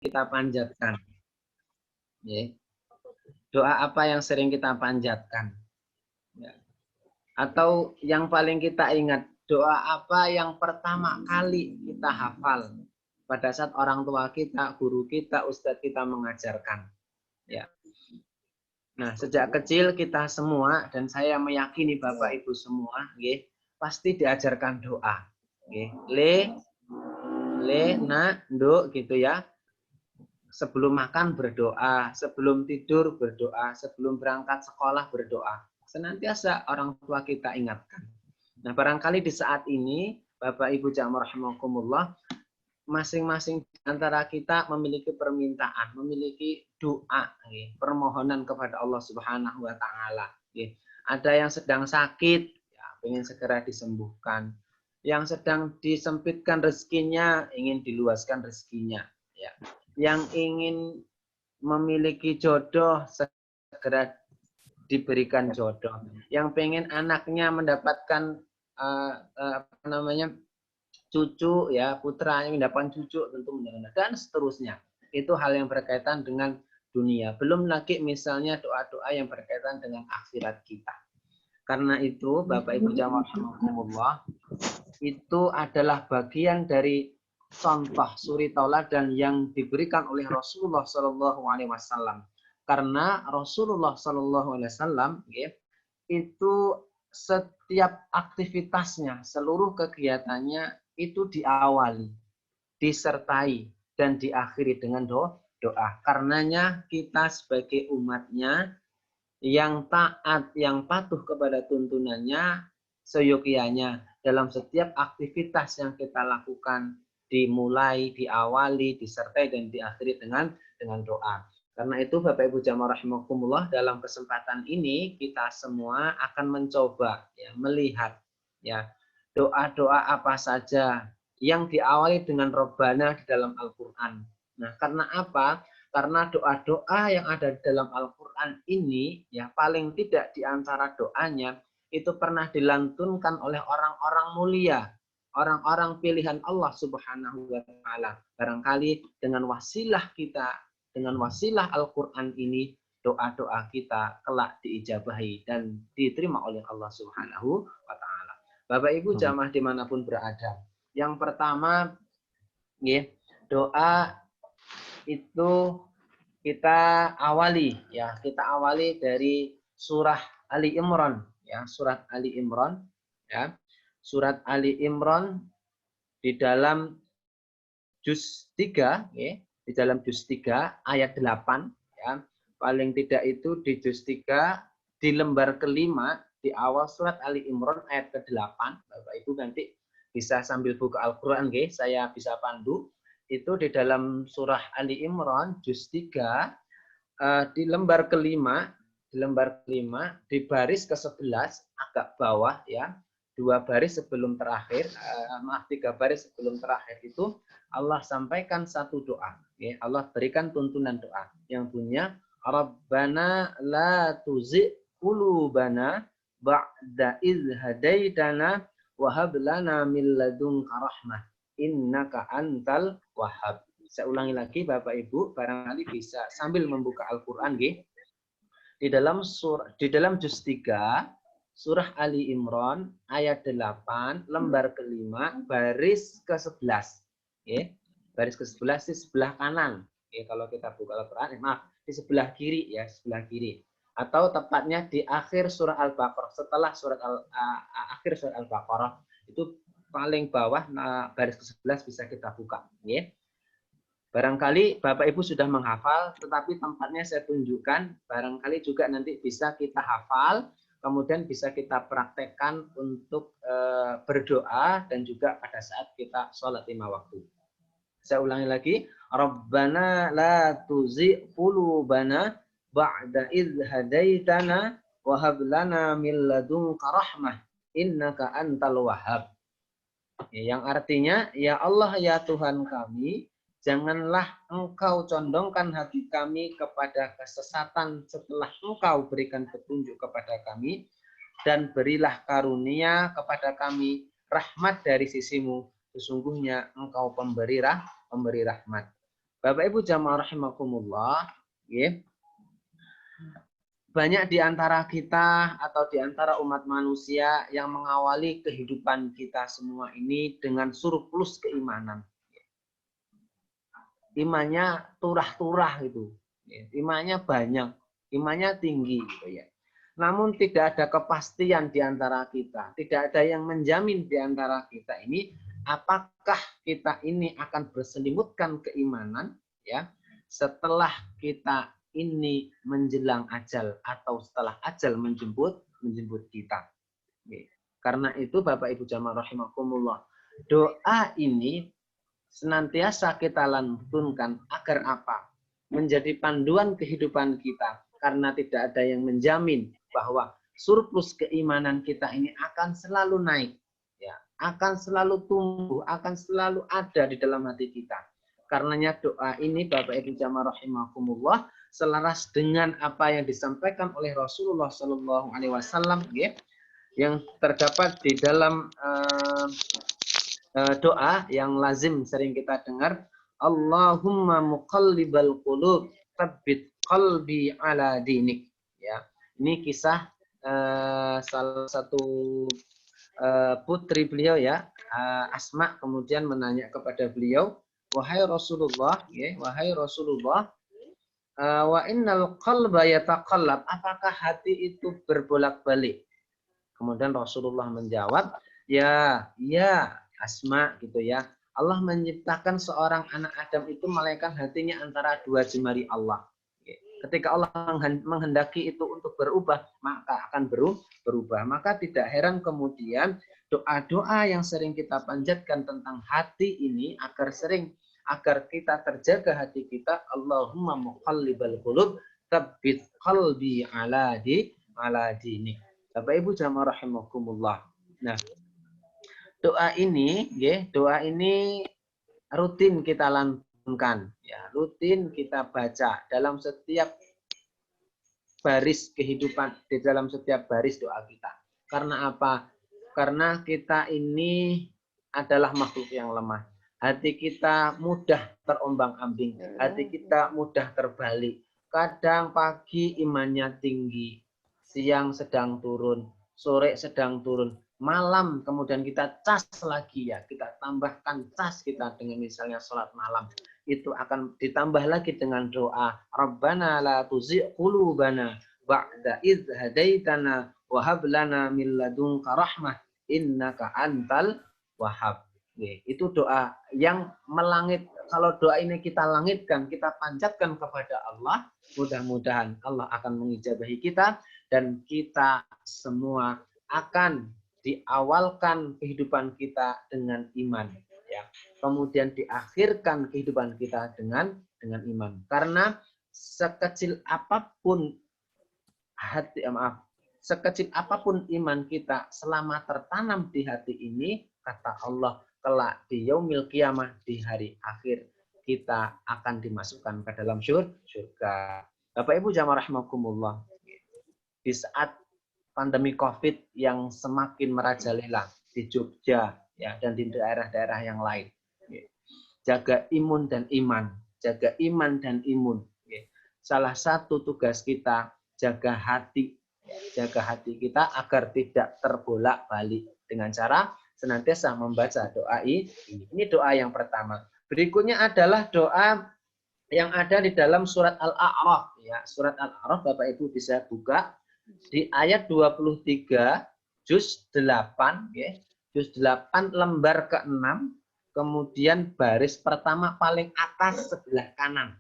kita panjatkan? Ya. Doa apa yang sering kita panjatkan? Ya. Atau yang paling kita ingat, doa apa yang pertama kali kita hafal pada saat orang tua kita, guru kita, ustadz kita mengajarkan? Ya. Nah, sejak kecil kita semua, dan saya meyakini Bapak Ibu semua, pasti diajarkan doa. Le, na, do, gitu ya. Sebelum makan berdoa, sebelum tidur berdoa, sebelum berangkat sekolah berdoa. Senantiasa orang tua kita ingatkan. Nah, barangkali di saat ini, Bapak Ibu jamaah rahimakumullah, masing-masing antara kita memiliki permintaan, memiliki doa, permohonan kepada Allah Subhanahu wa taala. Ada yang sedang sakit, ya, ingin segera disembuhkan. Yang sedang disempitkan rezekinya, ingin diluaskan rezekinya, ya. Yang ingin memiliki jodoh segera diberikan jodoh. Yang pengen anaknya mendapatkan cucu, ya, putranya mendapatkan cucu, tentu dan seterusnya. Itu hal yang berkaitan dengan dunia. Belum lagi misalnya doa-doa yang berkaitan dengan akhirat kita. Karena itu, Bapak Ibu jamaah rahimakumullah, itu adalah bagian dari contoh suri tauladan yang diberikan oleh Rasulullah Shallallahu Alaihi Wasallam. Karena Rasulullah Shallallahu Alaihi Wasallam itu setiap aktivitasnya, seluruh kegiatannya itu diawali, disertai, dan diakhiri dengan doa. Karenanya kita sebagai umatnya yang taat, yang patuh kepada tuntunannya, seyogianya dalam setiap aktivitas yang kita lakukan dimulai, diawali, disertai, dan diakhiri dengan doa. Karena itu Bapak Ibu jamaah rahimakumullah, dalam kesempatan ini kita semua akan mencoba, ya, melihat, ya, doa-doa apa saja yang diawali dengan Rabbana di dalam Al-Qur'an. Nah, karena apa? Karena doa-doa yang ada di dalam Al-Qur'an ini, ya, paling tidak di antara doanya itu pernah dilantunkan oleh orang-orang mulia, orang-orang pilihan Allah Subhanahu wa taala. Barangkali dengan wasilah kita, dengan wasilah Al-Qur'an ini, doa-doa kita kelak diijabahi dan diterima oleh Allah Subhanahu wa taala. Bapak Ibu jamaah dimanapun berada, yang pertama, doa itu kita awali, ya, kita awali dari surah Ali Imran, ya, surat Ali Imran, ya, surat Ali Imran di dalam juz 3, ya, di dalam juz 3 ayat 8, ya, paling tidak itu di juz 3 di lembar kelima di awal surat Ali Imran ayat ke-8. Bapak Ibu nanti bisa sambil buka Al-Qur'an, saya bisa pandu. Itu di dalam surah Ali Imran juz 3 di lembar kelima, di baris ke-11 agak bawah, ya, 2 baris sebelum terakhir, 3 baris sebelum terakhir itu Allah sampaikan satu doa, ya. Allah berikan tuntunan doa yang punya Rabbana la tuzigh qulubana ba'da idz hadaitana wa hab lana min ladunka rahmah innaka antal wahhab. Saya ulangi lagi Bapak Ibu, barangkali bisa sambil membuka Al-Qur'an, di dalam juz 3 surah Ali Imran ayat 8 lembar kelima baris ke-11. Baris ke-11 di sebelah kanan. Kalau kita buka Al-Qur'an, maaf, di sebelah kiri, ya, sebelah kiri. Atau tepatnya di akhir surah Al-Baqarah, setelah akhir surah Al-Baqarah itu paling bawah, baris ke-11 bisa kita buka, ya. Barangkali Bapak Ibu sudah menghafal, tetapi tempatnya saya tunjukkan, barangkali juga nanti bisa kita hafal, kemudian bisa kita praktekkan untuk berdoa dan juga pada saat kita sholat 5 waktu. Saya ulangi lagi, Rabbana la tuzigh qulubana ba'da idz hadaitana wa hab lana min ladunka rahmah innaka antal wahhab. Yang artinya, ya Allah, ya Tuhan kami, janganlah Engkau condongkan hati kami kepada kesesatan setelah Engkau berikan petunjuk kepada kami, dan berilah karunia kepada kami rahmat dari sisimu. Sesungguhnya Engkau pemberi rahmat. Bapak Ibu jamaah rahimakumullah, ya. Banyak di antara kita atau di antara umat manusia yang mengawali kehidupan kita semua ini dengan surplus keimanan. Imannya turah-turah gitu. Imannya banyak, imannya tinggi gitu ya. Namun tidak ada kepastian di antara kita, tidak ada yang menjamin di antara kita ini apakah kita ini akan berselimutkan keimanan ya setelah kita ini menjelang ajal atau setelah ajal menjemput kita. Karena itu Bapak Ibu jamaah rahimakumullah, doa ini senantiasa kita lantunkan agar apa? Menjadi panduan kehidupan kita. Karena tidak ada yang menjamin bahwa surplus keimanan kita ini akan selalu naik. Ya, akan selalu tumbuh, akan selalu ada di dalam hati kita. Karenanya doa ini Bapak Ibu jamaah rahimakumullah selaras dengan apa yang disampaikan oleh Rasulullah Shallallahu Alaihi Wasallam yang terdapat di dalam doa yang lazim sering kita dengar, Allahumma muqallibal qulub tsabbit qalbi ala dinik. Ya, ini kisah salah satu putri beliau ya, Asma kemudian menanya kepada beliau, wahai Rasulullah, wa innal qalba yataqallab, apakah hati itu berbolak-balik? Kemudian Rasulullah menjawab, ya Asma gitu ya. Allah menciptakan seorang anak Adam itu malaikat hatinya antara dua jemari Allah. Ketika Allah menghendaki itu untuk berubah, maka akan berubah. Maka tidak heran kemudian doa-doa yang sering kita panjatkan tentang hati ini agar kita terjaga hati kita. Allahumma muqallibal qulub tsabbit qalbi ala dinik. Bapak Ibu jamaah rahimakumullah. Nah, doa ini rutin kita lantunkan, ya, rutin kita baca dalam setiap baris kehidupan, di dalam setiap baris doa kita. Karena apa? Karena kita ini adalah makhluk yang lemah. Hati kita mudah terombang-ambing, hati kita mudah terbalik. Kadang pagi imannya tinggi, siang sedang turun, sore sedang turun, malam kemudian kita cas lagi ya, kita tambahkan cas kita dengan misalnya sholat malam, itu akan ditambah lagi dengan doa Rabbana la tuzigh qulubana ba'da idz hadaitana wa hab lana min ladunka rahmah innaka antal wahhab. Itu doa yang melangit. Kalau doa ini kita langitkan, kita panjatkan kepada Allah, mudah-mudahan Allah akan mengijabahi kita dan kita semua akan diawalkan kehidupan kita dengan iman, ya. Kemudian diakhirkan kehidupan kita dengan iman. Karena sekecil apapun sekecil apapun iman kita, selama tertanam di hati ini, kata Allah, kelak di yaumil qiyamah, di hari akhir, kita akan dimasukkan ke dalam surga. Bapak Ibu jamaah rahimakumullah, di saat pandemi COVID yang semakin merajalela di Jogja ya, dan di daerah-daerah yang lain, jaga imun dan iman, jaga iman dan imun. Salah satu tugas kita jaga hati kita agar tidak terbolak-balik dengan cara senantiasa membaca doa ini. Ini doa yang pertama. Berikutnya adalah doa yang ada di dalam surat Al-A'raf ya. Surat Al-A'raf Bapak Ibu bisa buka di ayat 23 juz 8 ya. Juz 8 lembar ke-6, kemudian baris pertama paling atas sebelah kanan.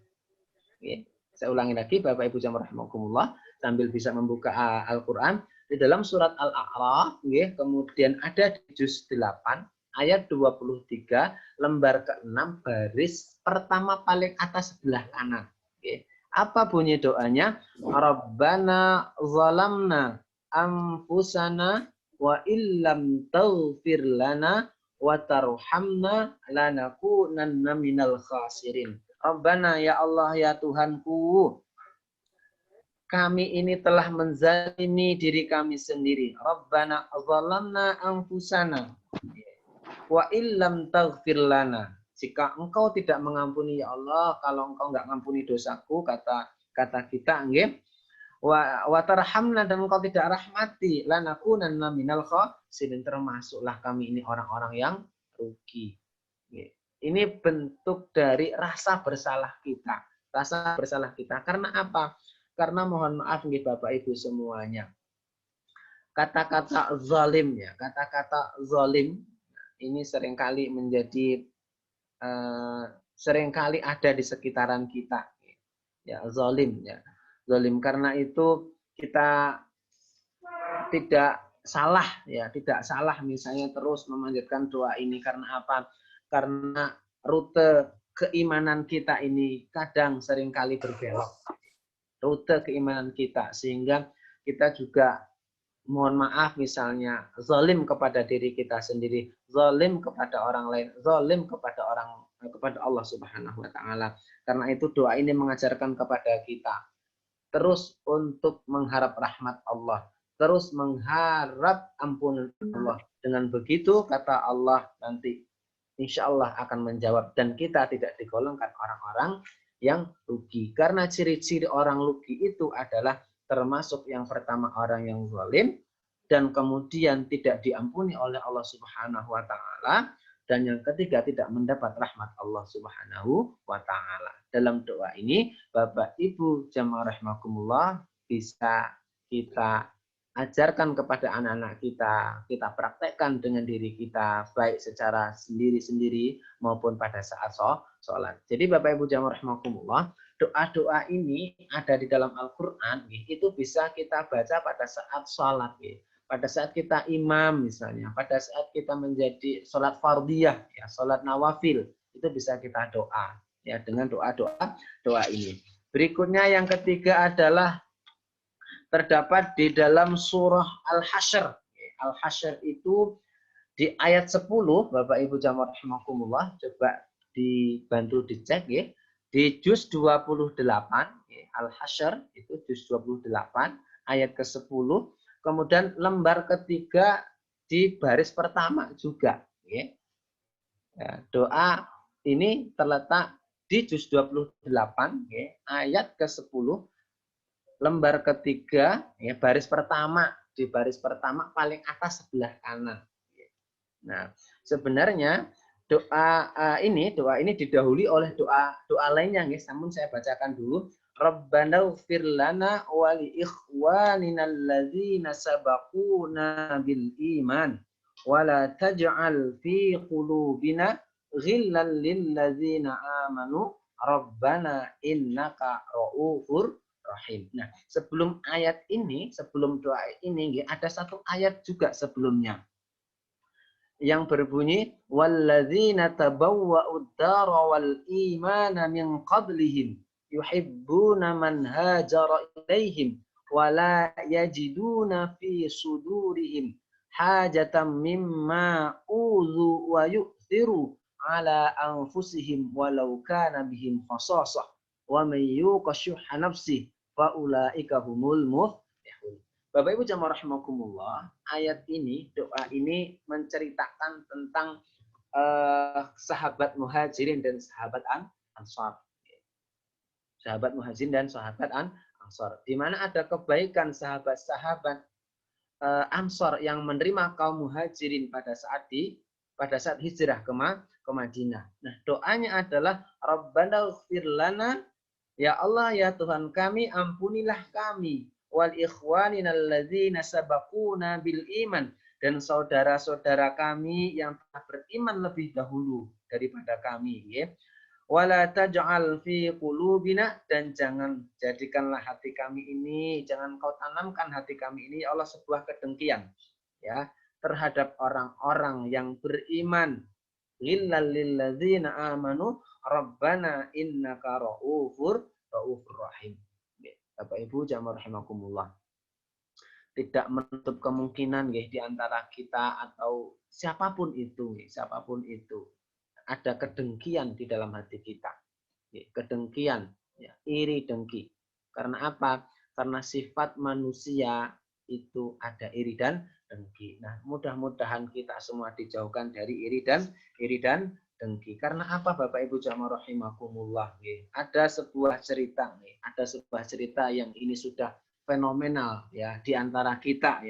Ya. Saya ulangi lagi Bapak Ibu jamaah rahimakumullah sambil bisa membuka Al-Qur'an. Di dalam surat Al-A'raf, kemudian ada di juz 8, ayat 23, lembar ke-6, baris pertama paling atas sebelah kanan. Apa bunyi doanya? Rabbana zalamna anfusana wa illam taghfir lana wa tarhamna lanakunanna minal khasirin. Rabbana, ya Allah, ya Tuhanku, kami ini telah menzalimi diri kami sendiri. Rabbana zalamna anfusana wa illam taghfir lana. Jika engkau tidak mengampuni ya Allah, kalau engkau nggak mengampuni dosaku, kata kita nggih, wa tarhamna, dan engkau tidak rahmati, lanakunanna minal khasirin, termasuklah kami ini orang-orang yang rugi. Ini bentuk dari rasa bersalah kita. Rasa bersalah kita. Karena apa? Karena mohon maaf nih Bapak Ibu semuanya. Kata-kata zalim ya, kata-kata zalim ini seringkali menjadi seringkali ada di sekitaran kita. Ya, zalim ya. Zalim, karena itu kita tidak salah ya, tidak salah misalnya terus memanjatkan doa ini. Karena apa? Karena rute keimanan kita ini kadang seringkali berbelok. Rute keimanan kita, sehingga kita juga mohon maaf misalnya zalim kepada diri kita sendiri, zalim kepada orang lain, zalim kepada Allah Subhanahu wa taala. Karena itu doa ini mengajarkan kepada kita terus untuk mengharap rahmat Allah, terus mengharap ampunan Allah. Dengan begitu kata Allah nanti insya Allah akan menjawab, dan kita tidak digolongkan orang-orang yang rugi. Karena ciri-ciri orang rugi itu adalah termasuk yang pertama orang yang zalim, dan kemudian tidak diampuni oleh Allah Subhanahu wa taala, dan yang ketiga tidak mendapat rahmat Allah Subhanahu wa taala. Dalam doa ini Bapak Ibu jamaah rahimakumullah bisa kita ajarkan kepada anak-anak kita, kita praktekkan dengan diri kita, baik secara sendiri-sendiri maupun pada saat sholat. Jadi Bapak Ibu jamaah rahimakumullah, doa-doa ini ada di dalam Al-Quran, itu bisa kita baca pada saat sholat. Pada saat kita imam misalnya, pada saat kita menjadi sholat fardiyah, ya, sholat nawafil, itu bisa kita doa ya dengan doa ini. Berikutnya yang ketiga adalah terdapat di dalam surah Al-Hasyr. Al-Hasyr itu di ayat 10, Bapak Ibu jamaah rahimakumullah, coba dibantu dicek ya. Di juz 28, Al-Hasyr itu juz 28 ayat ke-10, kemudian lembar ketiga di baris pertama juga ya. Doa ini terletak di juz 28 ya, ayat ke-10, lembar ketiga, ya, baris pertama, di baris pertama paling atas sebelah kanan. Nah, sebenarnya doa ini didahului oleh doa lainnya, guys. Namun saya bacakan dulu. Rabbana ighfir lana wa li ikhwanina alladzina sabaquna bil iman wa la taj'al fi qulubina ghillan lil ladzina amanu rabbana innaka ra'ufur rahim. Nah, sebelum ayat ini, sebelum doa ini, ada satu ayat juga sebelumnya yang berbunyi walladzina tabawwa'ud dara wal imana min qablihim yuhibbuna man hajara ilaihim wa la yajiduna fi sudurihim hajatan mimma uzu wa yu'thiru ala anfusihim walau kana bihim khasasah wa man yuqa syuhha nafsihi faulaika humul muflihun. Bapak Ibu jamaah rahimakumullah, ayat ini, doa ini menceritakan tentang sahabat Muhajirin dan sahabat Ansar. Sahabat Muhajirin dan sahabat Ansar, di mana ada kebaikan sahabat-sahabat Ansar yang menerima kaum Muhajirin pada saat hijrah ke Madinah. Nah, doanya adalah Rabbana ighfir lana, ya Allah ya Tuhan kami, ampunilah kami, wal ikhwanina alladzina sabaquna bil iman, dan saudara-saudara kami yang telah beriman lebih dahulu daripada kami, ya. Wala taj'al fi qulubina, dan jangan jadikanlah hati kami ini, jangan kau tanamkan hati kami ini ya Allah sebuah kedengkian ya terhadap orang-orang yang beriman. Ghillal lil ladzina amanu rabbana innaka ra'ufur rahim. Bapak Ibu jamaah rahimakumullah, tidak menutup kemungkinan di antara kita atau siapapun itu ada kedengkian di dalam hati kita. Kedengkian, ya, iri dengki. Karena apa? Karena sifat manusia itu ada iri dan dengki. Nah, mudah-mudahan kita semua dijauhkan dari iri dan dengki. Karena apa Bapak Ibu jamaah rahimakumullah? Ada sebuah cerita, ada sebuah cerita yang ini sudah fenomenal ya di antara kita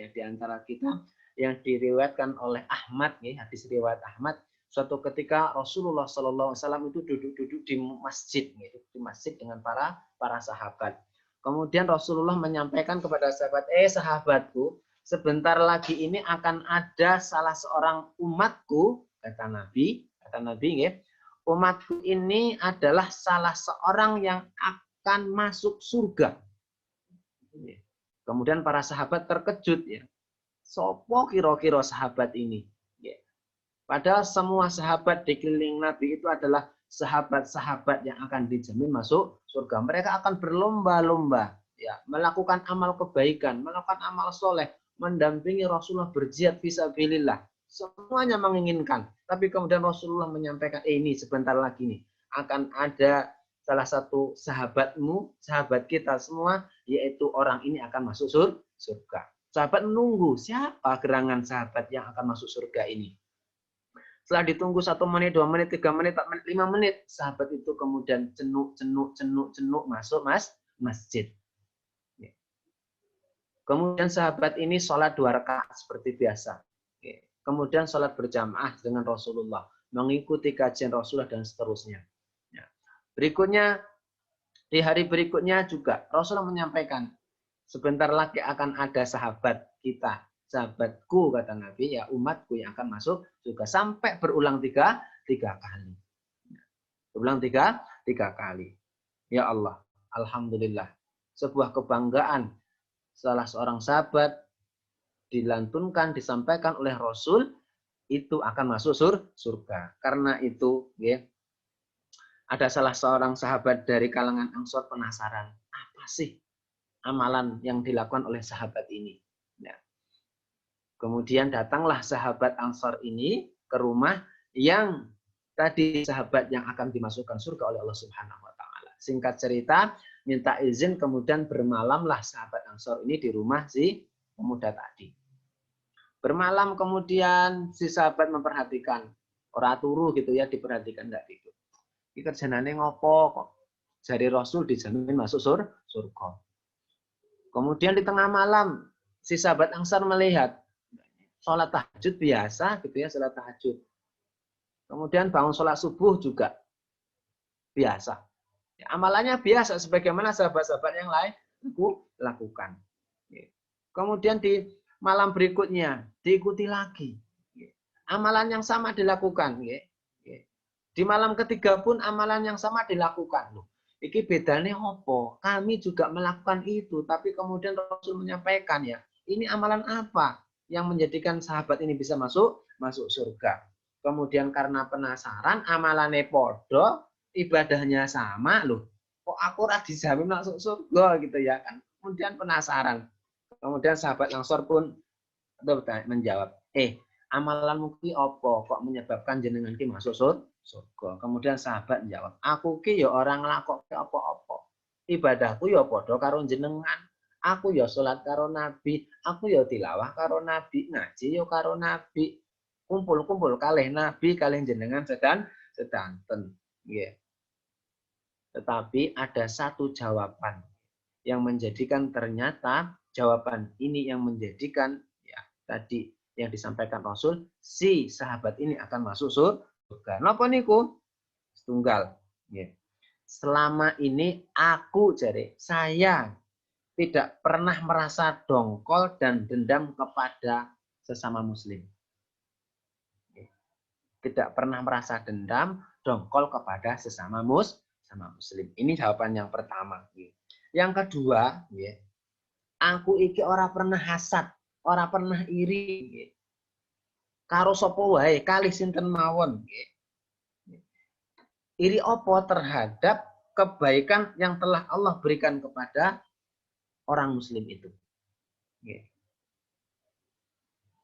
yang diriwayatkan oleh Ahmad, hadis riwayat Ahmad. Suatu ketika Rasulullah Shallallahu Alaihi Wasallam itu duduk-duduk di masjid dengan para sahabat. Kemudian Rasulullah menyampaikan kepada sahabat, sahabatku, sebentar lagi ini akan ada salah seorang umatku, kata Nabi, umatku ini adalah salah seorang yang akan masuk surga. Kemudian para sahabat terkejut ya. Sopo kira-kira sahabat ini? Padahal semua sahabat di keliling Nabi itu adalah sahabat-sahabat yang akan dijamin masuk surga. Mereka akan berlomba-lomba ya, melakukan amal kebaikan, melakukan amal soleh, mendampingi Rasulullah berjihad fisabilillah. Semuanya menginginkan. Tapi kemudian Rasulullah menyampaikan, ini sebentar lagi nih akan ada salah satu sahabatmu, sahabat kita semua, yaitu orang ini akan masuk surga. Sahabat menunggu, siapa gerangan sahabat yang akan masuk surga ini? Setelah ditunggu 1 menit, 2 menit, 3 menit, 4 menit, 5 menit, sahabat itu kemudian cenuk masuk masjid. Kemudian sahabat ini sholat 2 rakaat seperti biasa. Kemudian sholat berjamaah dengan Rasulullah, mengikuti kajian Rasulullah dan seterusnya. Berikutnya, di hari berikutnya juga Rasulullah menyampaikan, sebentar lagi akan ada sahabat kita, sahabatku kata Nabi, ya umatku yang akan masuk juga, sampai berulang tiga kali. Berulang tiga kali. Ya Allah, alhamdulillah. Sebuah kebanggaan salah seorang sahabat dilantunkan, disampaikan oleh Rasul, itu akan masuk surga. Karena itu, ya, ada salah seorang sahabat dari kalangan Ansor penasaran, apa sih amalan yang dilakukan oleh sahabat ini? Ya. Kemudian datanglah sahabat Ansor ini ke rumah yang tadi sahabat yang akan dimasukkan surga oleh Allah Subhanahu wa taala. Singkat cerita, minta izin kemudian bermalamlah sahabat Ansor ini di rumah si pemuda tadi. Bermalam kemudian si sahabat memperhatikan, ora turu gitu ya, diperhatikan enggak gitu. Iki kerjanane ngopo kok? Jari Rasul dijamin masuk surga. Kemudian di tengah malam si sahabat Ansor melihat sholat tahajud biasa gitu ya, sholat tahajud. Kemudian bangun sholat subuh juga biasa. Ya, amalannya biasa sebagaimana sahabat-sahabat yang lain lakukan. Kemudian di malam berikutnya diikuti lagi. Amalan yang sama dilakukan. Di malam ketiga pun amalan yang sama dilakukan. Iki bedanya apa? Kami juga melakukan itu, tapi kemudian Rasul menyampaikan ya, ini amalan apa yang menjadikan sahabat ini bisa masuk surga. Kemudian karena penasaran, amalannya podo, ibadahnya sama loh. Kok aku ora dijamin masuk surga gitu ya kan? Kemudian penasaran. Kemudian sahabat Ansor pun menjawab, amalanmu ki apa kok menyebabkan jenengan ki masuk surga? Kemudian sahabat menjawab, aku ki ya orang nglakokke apa-apa. Ibadahku ya padha karo jenengan. Aku ya sholat karo Nabi, aku ya tilawah karo Nabi, ngaji ya karo Nabi, kumpul-kumpul kalih Nabi, kalih jenengan sedanten. Yeah. Tetapi ada satu jawaban yang menjadikan ternyata jawaban ini yang menjadikan ya tadi yang disampaikan Rasul, si sahabat ini akan masuk surga. Napa niku? Setunggal. Yeah. Selama ini aku saya tidak pernah merasa dongkol dan dendam kepada sesama muslim. Tidak pernah merasa dendam, dongkol kepada sesama muslim. Ini jawaban yang pertama. Yang kedua, aku iki ora pernah hasad, ora pernah iri. Karo sapa wae, kalih sinten mawon. Iri apa terhadap kebaikan yang telah Allah berikan kepada orang muslim itu.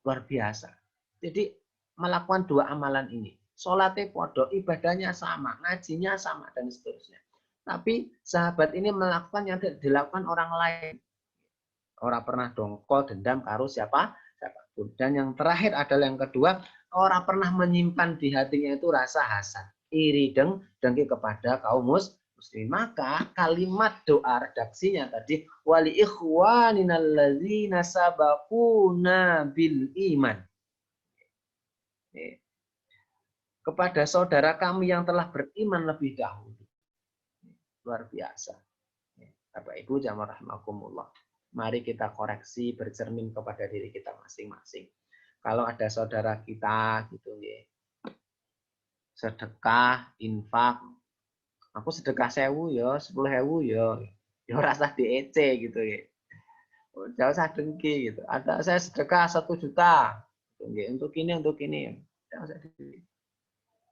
Luar biasa. Jadi melakukan 2 amalan ini. Sholatnya podo, ibadahnya sama, ngajinya sama, dan seterusnya. Tapi sahabat ini melakukan yang dilakukan orang lain. Orang pernah dongkol, dendam, karo siapapun. Dan yang terakhir adalah yang kedua, orang pernah menyimpan di hatinya itu rasa hasad, iri dengki kepada kaum muslim. Maka kalimat doa redaksinya tadi wali ikhwaninal ladzina sabaquna bil iman. Kepada saudara kami yang telah beriman lebih dahulu. Luar biasa. Bapak Ibu jamaah rahimakumullah. Mari kita koreksi, bercermin kepada diri kita masing-masing. Kalau ada saudara kita gitu ya, sedekah, infak, aku sedekah 1.000 ya, 10.000 ya, ya rasa DEC gitu ya. Jangan usah dengki gitu. Ada saya sedekah 1 juta untuk ini. Jangan usah dengki.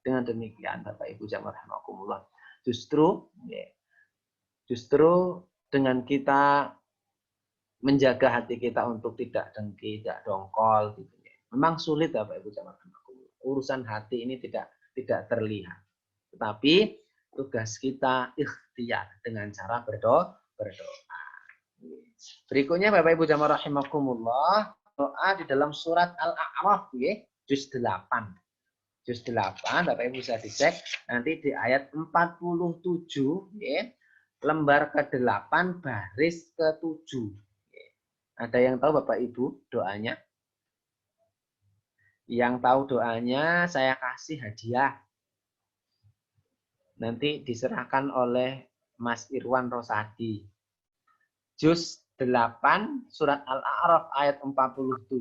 Dengan demikian Bapak Ibu jamaah rahimakumullah, justru dengan kita menjaga hati kita untuk tidak dengki, tidak dongkol gitu ya. Memang sulit Bapak Ibu jamaah rahimakumullah. Urusan hati ini tidak terlihat. Tetapi tugas kita ikhtiar dengan cara berdoa. Berikutnya Bapak Ibu jamaah rahimakumullah, doa di dalam surat Al-A'raf ya, juz 8. Juz 8 Bapak Ibu bisa dicek nanti di ayat 47 ya, lembar ke-8 baris ke-7. Ada yang tahu Bapak Ibu doanya? Yang tahu doanya saya kasih hadiah. Nanti diserahkan oleh Mas Irwan Rosadi. Juz 8 surat Al-A'raf ayat 47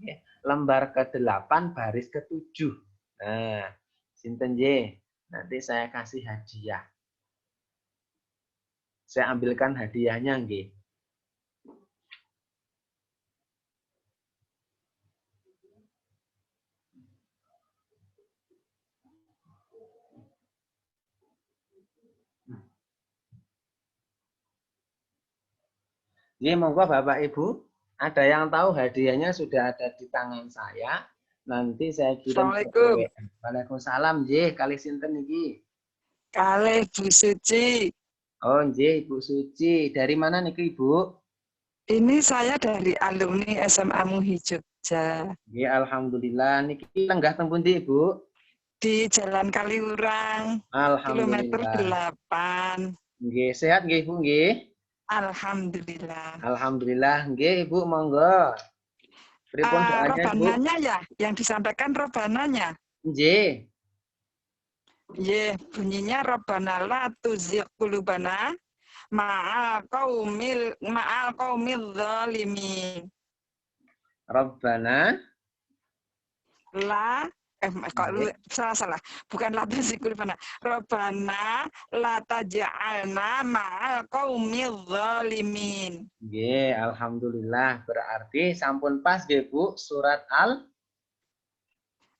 ya, lembar ke-8 baris ke-7. Nah, sinten J. Nanti saya kasih hadiah. Saya ambilkan hadiahnya nggih. Ini monggo Bapak Ibu, ada yang tahu hadiahnya sudah ada di tangan saya. Nanti saya kirim ke WA. Waalaikumsalam, J. Kali sinten niki? Kalih Bu Suci. Oh, J, Ibu Suci. Dari mana niki, Ibu? Ini saya dari alumni SMA MUI Jogja. Ya, alhamdulillah. Niki lenggah teng pundi, Ibu? Di Jalan Kaliurang, kilometer Alhamdulillah. 8. Nggih, sehat nggih, Ibu nggih? Alhamdulillah. Alhamdulillah, nggih, Ibu monggo. Pripun doanya, Ibu? Robananya ya, yang disampaikan robananya. Nggih. Ye, bunyinya Rabbana la tuzigh qulubana ma'al qaumil zalimin. Rabbana La salah. Bukan la tuzigh qulubana. Rabbana la taj'alna ma'al qaumil zalimin. Nggih, alhamdulillah. Berarti sampun pas nggih, Bu, surat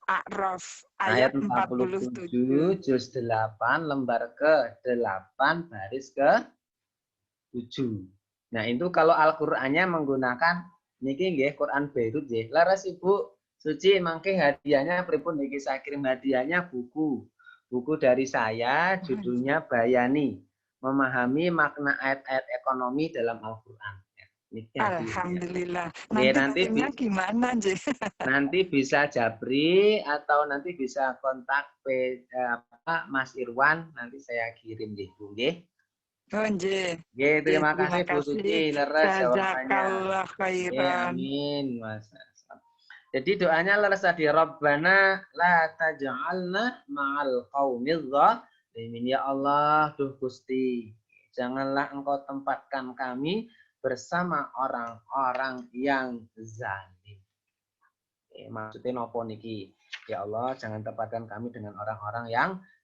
A'raf ayat ayat 47. juz 8 lembar ke-8 baris ke-7. Nah, itu kalau Al-Qur'annya menggunakan niki nggih Quran Beirut nggih. Laras Ibu Suci mangke hadiahnya pripun niki saya kirim hadiahnya buku. Buku dari saya judulnya Bayani, memahami makna ayat-ayat ekonomi dalam Al-Qur'an. Alhamdulillah. Nanti gimana, J? Nanti bisa Jabri atau nanti bisa kontak Mas Irwan, nanti saya kirim nggih, Bu nggih. Oh, nggih. Nggih, terima kasih Bu Suci, leres jawabannya. Jazakallah khairan. Amin, Mas. Jadi doanya leres tadi, Rabbana la taj'alna ma'al qaumidz zalimin. Ya Allah, duh Gusti, janganlah Engkau tempatkan kami bersama orang-orang yang zalim. Maksudnya nopo niki? Ya Allah, jangan tempatkan kami dengan orang-orang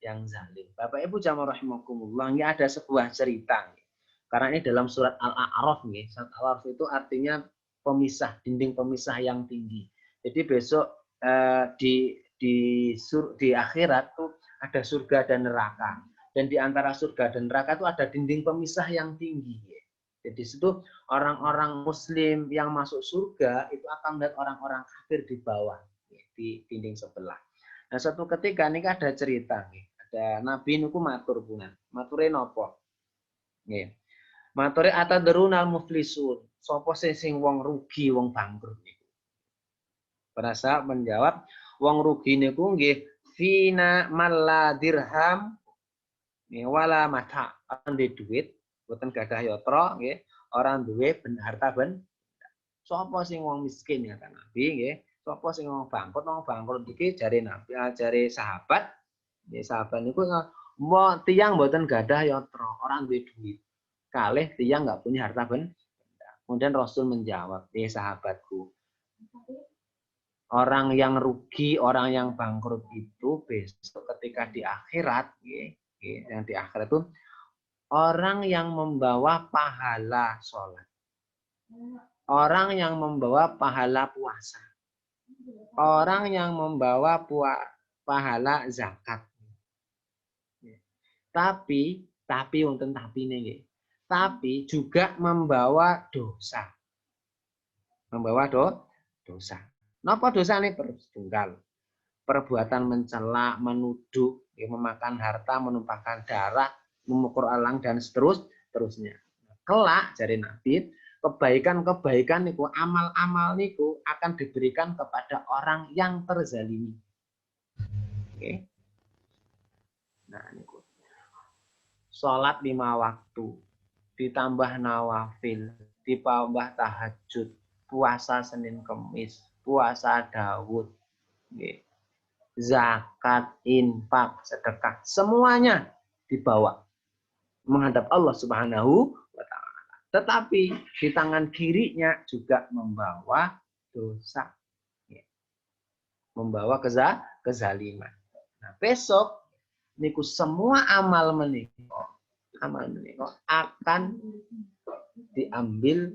yang zalim. Bapak Ibu jamaah rahimakumullah, ini ada sebuah cerita. Karena ini dalam surat Al-A'raf nih. Surat Al-A'raf itu artinya pemisah, dinding pemisah yang tinggi. Jadi besok di akhirat tuh ada surga dan neraka. Dan di antara surga dan neraka itu ada dinding pemisah yang tinggi. Jadi situ orang-orang Muslim yang masuk surga itu akan melihat orang-orang kafir di bawah di dinding sebelah. Nah suatu ketika ini ada cerita, ada Nabi niku matur punan, mature nopo? Mature atadrunal muflisun, sopo sing wong rugi, wong bangkrut niku. Para sahabat menjawab, Wong rugi niku nggih fina malla dirham wala mata. Orang duwe duit, boten gadah yatra nggih, orang duwe harta ben. Sapa sing wong miskin ya kan Nabi nggih? Sapa sing wong bangkrut? Wong bangkrut iki jare Nabi, jare sahabat. Nggih sahabat niku tiyang boten gadah yatra, orang duwe duit. Kalih tiyang enggak punya harta ben. Kemudian Rasul menjawab, sahabatku, orang yang rugi, orang yang bangkrut itu besok ketika di akhirat, yang di akhirat itu orang yang membawa pahala sholat, orang yang membawa pahala puasa, orang yang membawa pahala zakat. Tapi wonten tapine nggih. Tapi juga membawa dosa. Membawa dosa. Napa dosane? Pertunggal. Perbuatan mencela, menuduh, memakan harta, menumpahkan darah, memukul elang dan seterusnya. Kelak jare Nabi, kebaikan-kebaikan niku, amal-amal niku akan diberikan kepada orang yang terzalimi. Oke. Nah niku. Salat 5 waktu, ditambah nawafil, ditambah tahajud, puasa Senin Kemis, puasa Daud, zakat, infak, sedekah, semuanya dibawa menghadap Allah Subhanahu wa taala. Tetapi di tangan kirinya juga membawa dosa. Membawa kezaliman. Nah, besok niku semua amal menika akan diambil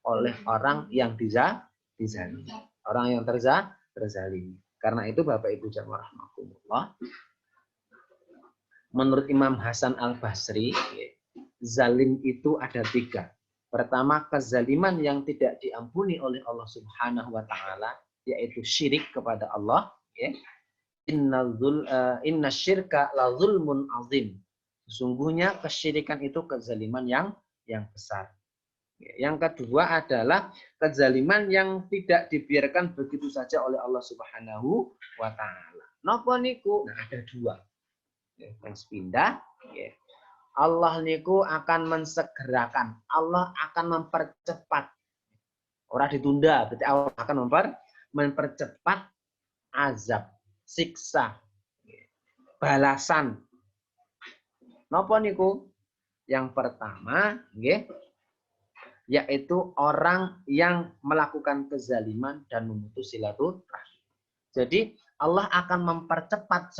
oleh orang yang dizalimi, orang yang terzalimi. Karena itu Bapak Ibu jamaah rahimakumullah, menurut Imam Hasan Al-Basri, zalim itu ada 3. Pertama, kezaliman yang tidak diampuni oleh Allah Subhanahu wa taala, yaitu syirik kepada Allah, Inna syirka la zulmun azim. Sesungguhnya kesyirikan itu kezaliman yang besar. Yang kedua adalah kezaliman yang tidak dibiarkan begitu saja oleh Allah Subhanahu wa taala. Napa niku? Nah, ada 2. Yang pindah, Allah niku akan mensegerakan, Allah akan mempercepat. Ora ditunda, berarti Allah akan mempercepat azab, siksa, balasan. Napa niku? Yang pertama, yaitu orang yang melakukan kezaliman dan memutus silaturahmi. Jadi Allah akan mempercepat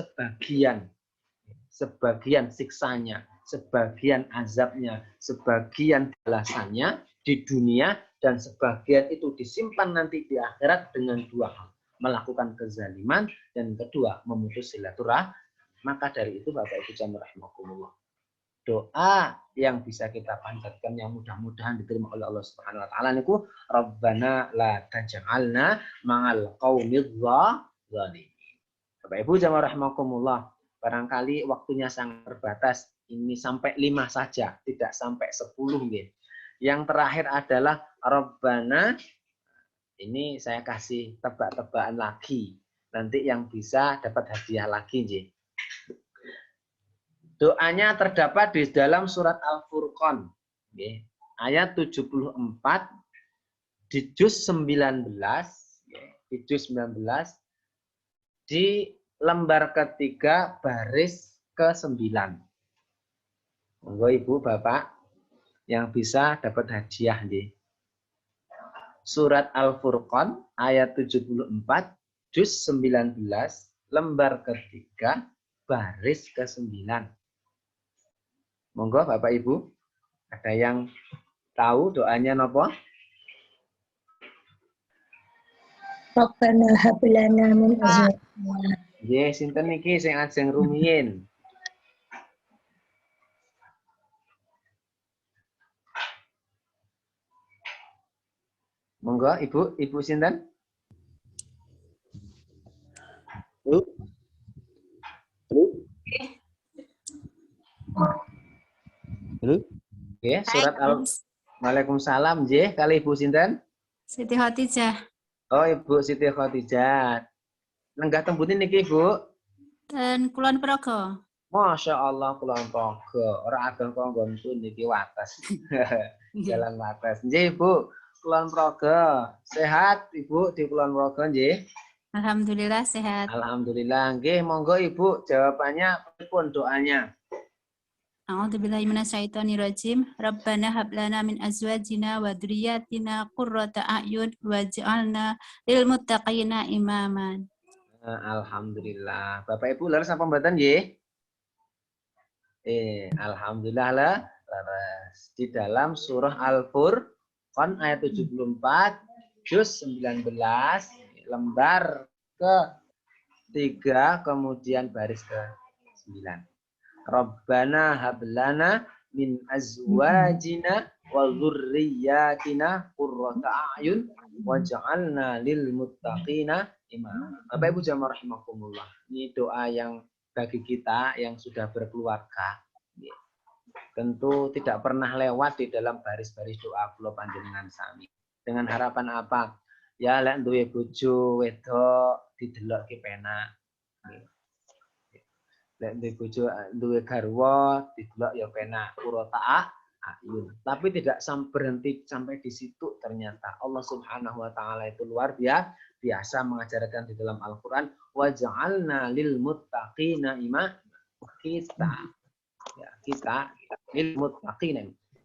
sebagian siksanya, sebagian azabnya, sebagian balasannya di dunia, dan sebagian itu disimpan nanti di akhirat dengan 2 hal. Melakukan kezaliman dan kedua memutus silaturahmi. Maka dari itu Bapak Ibu jamaah rahimakumullah, doa yang bisa kita panjatkan yang mudah-mudahan diterima oleh Allah Subhanahu wa taala niku Rabbana la taj'alna ma'al qaumidz zalimin. Bapak Ibu jamaah rahimakumullah, barangkali waktunya sangat terbatas, ini sampai 5 saja, tidak sampai 10 nggih. Yang terakhir adalah Rabbana, ini saya kasih tebak-tebakan lagi. Nanti yang bisa dapat hadiah lagi nggih. Doanya terdapat di dalam surat Al-Furqan, ayat 74 di juz 19, di lembar ketiga baris ke-9. Monggo Ibu Bapak yang bisa dapat hadiah nggih. Surat Al-Furqan ayat 74 juz 19 lembar ketiga baris ke-9. Monggo Bapak Ibu, ada yang tahu doanya napa? Rabbana hab lana min azwajina. Nggih, sinten niki sing ajeng rumiyin? Monggo Ibu sinten? Bu. Halo. Nggih, surat Waalaikumsalam nggih, kali Ibu sinten? Siti Khotijah. Oh, Ibu Siti Khotijah. Lenggah tembutin niki, Bu. Dan Kulon Progo. Masya Allah, Kulon Progo. Ora ageng konggon pun niki wates. Jalan wates. Nggih, Bu. Kulon Progo. Sehat, Ibu, di Kulon Progo nggih? Alhamdulillah sehat. Alhamdulillah. Nggih, monggo Ibu jawabannya pun doanya. A'udzubillahi minasyaitonirrajim. Rabbana hab lana min azwajina wa dzurriyyatina qurrata a'yun waj'alna lil muttaqina imaman. Alhamdulillah. Bapak Ibu leres apa mboten nggih? Alhamdulillah lah. Leres. Di dalam surah Al-Furqan ayat 74 juz 19 lembar ke-3 kemudian baris ke-9. Rabbana hablana min azwajina wa dzurriyyatina qurrata a'yun waj'alna lil muttaqina imama. Bapak Ibu jamaah rahimakumullah. Ini doa yang bagi kita yang sudah berkeluarga tentu tidak pernah lewat di dalam baris-baris doa kula panjenengan sami. Dengan harapan apa? Ya lek duwe bojo wedok didelok ki penak. Lek duwe bojo duwe garwa didelok ya penak qurrata a'yun. Tapi tidak berhenti sampai di situ ternyata. Allah Subhanahu wa taala itu luar biasa mengajarkan di dalam Al-Qur'an wa ja'alna lil muttaqina imama. Kita lil muttaqina.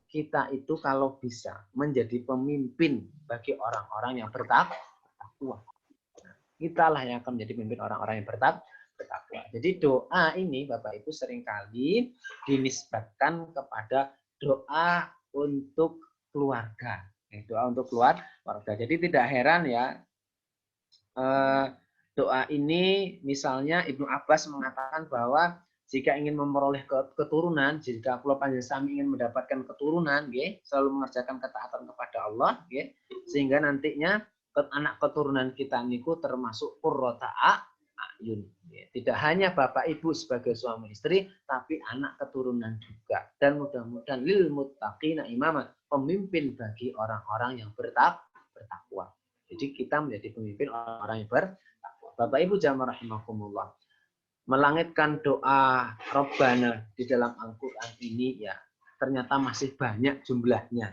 Kita itu kalau bisa menjadi pemimpin bagi orang-orang yang bertakwa. Kitalah yang akan menjadi pemimpin orang-orang yang bertakwa. Jadi doa ini Bapak Ibu seringkali dinisbatkan kepada doa untuk keluarga. Doa untuk keluarga. Jadi tidak heran ya doa ini misalnya Ibnu Abbas mengatakan bahwa jika ingin memperoleh keturunan, jika kula panjenengan sami ingin mendapatkan keturunan, selalu mengerjakan ketaatan kepada Allah, sehingga nantinya anak keturunan kita niku termasuk qurrata a'yun. Tidak hanya bapak ibu sebagai suami istri, tapi anak keturunan juga. Dan mudah-mudahan lil muttaqina imama, pemimpin bagi orang-orang yang bertakwa. Jadi kita menjadi pemimpin orang-orang yang bertakwa. Bapak ibu jamaah rahimakumullah. Melangitkan doa Rabbana di dalam Al-Quran ini ya ternyata masih banyak jumlahnya.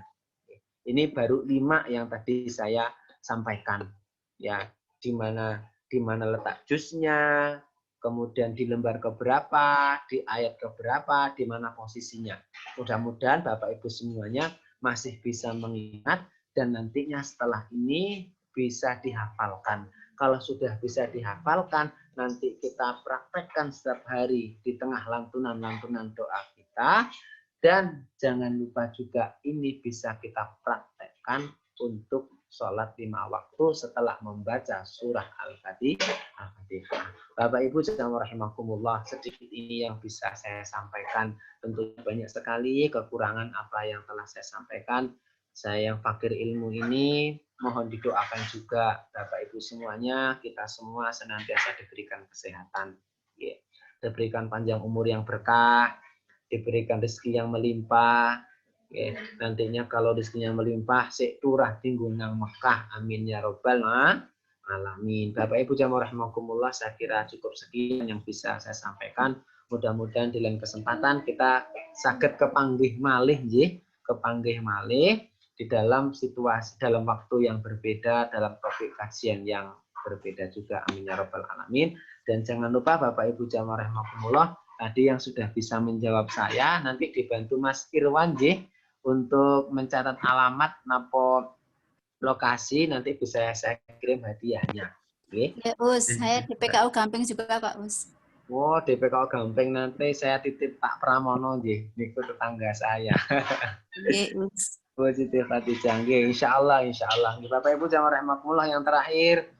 Ini baru 5 yang tadi saya sampaikan. Ya, di mana letak juznya, kemudian di lembar keberapa, di ayat keberapa, di mana posisinya. Mudah-mudahan Bapak Ibu semuanya masih bisa mengingat dan nantinya setelah ini bisa dihafalkan. Kalau sudah bisa dihafalkan, nanti kita praktekkan setiap hari di tengah lantunan-lantunan doa kita. Dan jangan lupa juga ini bisa kita praktekkan untuk sholat 5 waktu setelah membaca surah Al-Fatihah. Bapak Ibu jamaah rahimakumullah, sedikit ini yang bisa saya sampaikan. Tentu banyak sekali kekurangan apa yang telah saya sampaikan. Saya yang fakir ilmu ini mohon didoakan juga Bapak Ibu semuanya, kita semua senantiasa diberikan kesehatan, diberikan panjang umur yang berkah, diberikan rezeki yang melimpah. Nantinya kalau rezekinya melimpah, sik turah tinggung nang Mekah. Amin ya robbal alamin. Bapak Ibu jamaah rahimakumullah, saya kira cukup sekian yang bisa saya sampaikan. Mudah-mudahan di lain kesempatan kita saged kepanggih malih nggih, kepanggih malih di dalam situasi, dalam waktu yang berbeda, dalam topik kajian yang berbeda juga. Amin ya robbal alamin. Dan jangan lupa Bapak Ibu jamaah rahimakumullah, tadi yang sudah bisa menjawab saya, nanti dibantu Mas Irwan untuk mencatat alamat napo lokasi, nanti bisa saya kirim hadiahnya. Ya Us, saya di PKU Gamping juga Pak Us. Oh, di PKU Gamping nanti saya titip Pak Pramono niku tetangga saya. Iya Us. Positif hati canggih, insya Allah. Bapak Ibu jamaah rahimakumullah, yang terakhir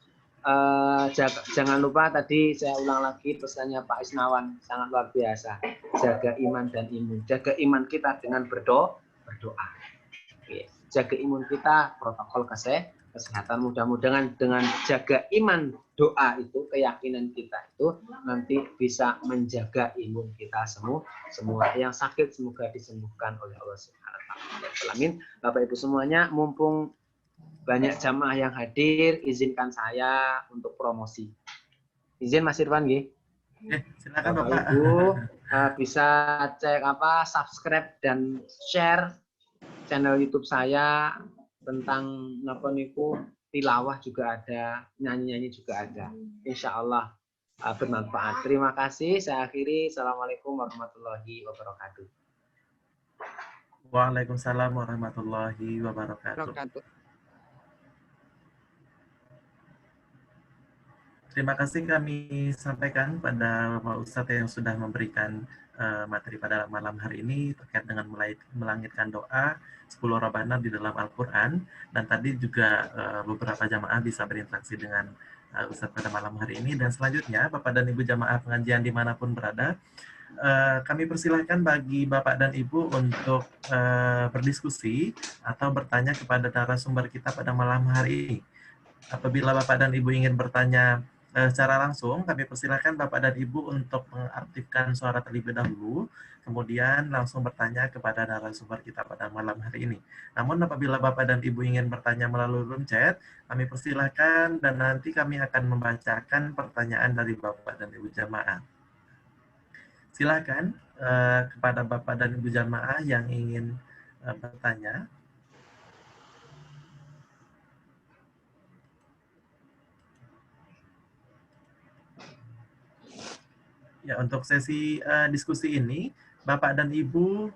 jangan lupa tadi saya ulang lagi pesannya Pak Isnawan, sangat luar biasa. Jaga iman dan imun. Jaga iman kita dengan berdoa. Jaga imun kita, protokol kesehatan. Mudah-mudahan dengan jaga iman doa itu, keyakinan kita itu nanti bisa menjaga imun kita semua yang sakit semoga disembuhkan oleh Allah Subhanahu wa taala. Amin. Bapak Ibu semuanya, mumpung banyak jamaah yang hadir, izinkan saya untuk promosi. Izin Mas Irfan nggih. Silakan Bapak Bapak. Ibu bisa cek subscribe dan share channel YouTube saya tentang napa niku tilawah juga ada, nyanyi-nyanyi juga ada. Insya Allah bermanfaat. Terima kasih. Saya akhiri. Assalamualaikum warahmatullahi wabarakatuh. Waalaikumsalam warahmatullahi wabarakatuh. Terima kasih kami sampaikan pada Bapak Ustadz yang sudah memberikan materi pada malam hari ini terkait dengan melangitkan doa 10 Rabbana di dalam Al-Quran, dan tadi juga beberapa jamaah bisa berinteraksi dengan Ustadz pada malam hari ini. Dan selanjutnya Bapak dan Ibu jamaah pengajian dimanapun berada, kami persilahkan bagi Bapak dan Ibu untuk berdiskusi atau bertanya kepada narasumber kita pada malam hari ini. Apabila Bapak dan Ibu ingin bertanya secara langsung, kami persilakan Bapak dan Ibu untuk mengaktifkan suara terlebih dahulu, kemudian langsung bertanya kepada narasumber kita pada malam hari ini. Namun apabila Bapak dan Ibu ingin bertanya melalui room chat, kami persilakan dan nanti kami akan membacakan pertanyaan dari Bapak dan Ibu jamaah. Silakan kepada Bapak dan Ibu jamaah yang ingin bertanya. Ya, untuk sesi diskusi ini, Bapak dan Ibu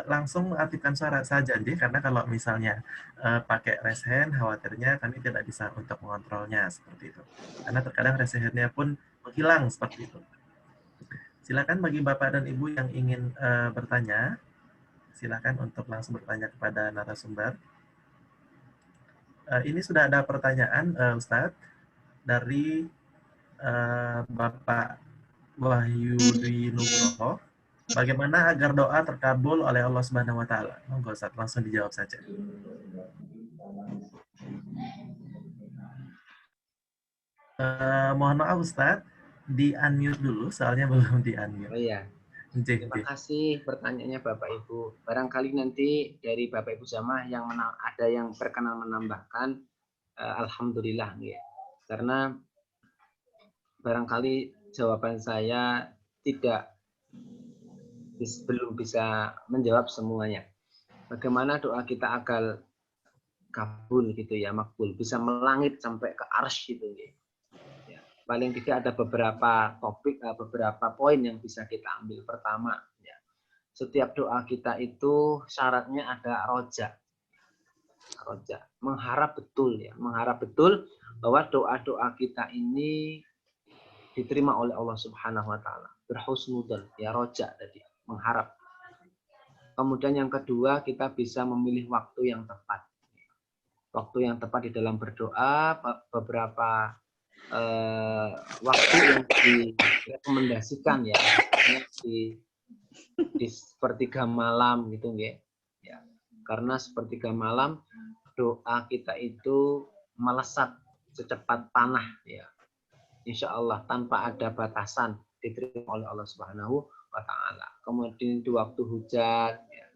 langsung aktifkan suara saja, karena kalau misalnya pakai raise hand, khawatirnya kami tidak bisa untuk mengontrolnya seperti itu. Karena terkadang raise hand-nya pun menghilang seperti itu. Silakan bagi Bapak dan Ibu yang ingin bertanya, silakan untuk langsung bertanya kepada narasumber. Ini sudah ada pertanyaan, Ustadz, dari Bapak Wahyu Dwi Nugroho. Bagaimana agar doa terkabul oleh Allah Subhanahu wa taala? Monggo Ustaz, langsung dijawab saja. Mohon maaf Ustaz, di-unmute dulu soalnya belum di-unmute. Oh iya. Terima kasih pertanyaannya Bapak Ibu. Barangkali nanti dari Bapak Ibu jamaah yang ada yang berkenan menambahkan, alhamdulillah ya. Karena barangkali jawaban saya belum bisa menjawab semuanya. Bagaimana doa kita agar kabul gitu ya, makbul, bisa melangit sampai ke arsy gitu ya. Paling tidak ada beberapa topik, beberapa poin yang bisa kita ambil. Pertama, ya, setiap doa kita itu syaratnya ada roja, mengharap betul ya, mengharap betul bahwa doa-doa kita ini diterima oleh Allah Subhanahu wa taala. Berhusnudzon, ya roja tadi, mengharap. Kemudian yang kedua, kita bisa memilih waktu yang tepat. Waktu yang tepat di dalam berdoa, beberapa waktu yang direkomendasikan ya, di sepertiga malam gitu ya. Karena sepertiga malam doa kita itu melesat secepat panah ya. Insya Allah tanpa ada batasan diterima oleh Allah Subhanahu wa taala. Kemudian di waktu hujan ya,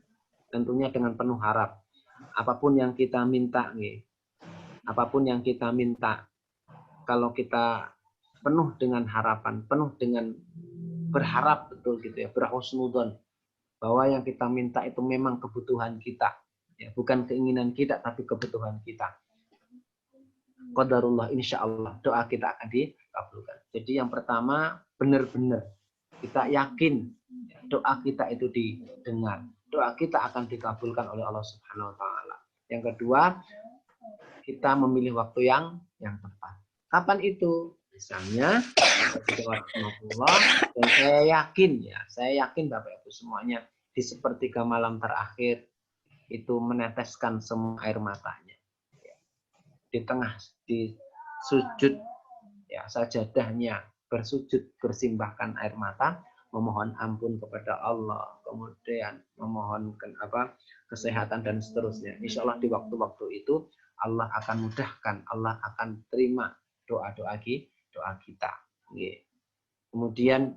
tentunya dengan penuh harap. Apapun yang kita minta nih, apapun yang kita minta, kalau kita penuh dengan harapan, penuh dengan berharap betul gitu ya, berhusnudzon bahwa yang kita minta itu memang kebutuhan kita, ya, bukan keinginan kita tapi kebutuhan kita. Qadarullah, insya Allah doa kita akan dikabulkan. Jadi yang pertama benar-benar kita yakin doa kita itu didengar, doa kita akan dikabulkan oleh Allah Subhanahu wa taala. Yang kedua, kita memilih waktu yang tepat. Kapan itu? Misalnya dan saya yakin Bapak Ibu semuanya di sepertiga malam terakhir itu meneteskan semua air matanya. Di tengah di sujud ya, sajadahnya bersujud bersimbahkan air mata, memohon ampun kepada Allah, kemudian memohonkan kesehatan dan seterusnya. Insya Allah di waktu-waktu itu Allah akan mudahkan, Allah akan terima doa-doa kita. Kemudian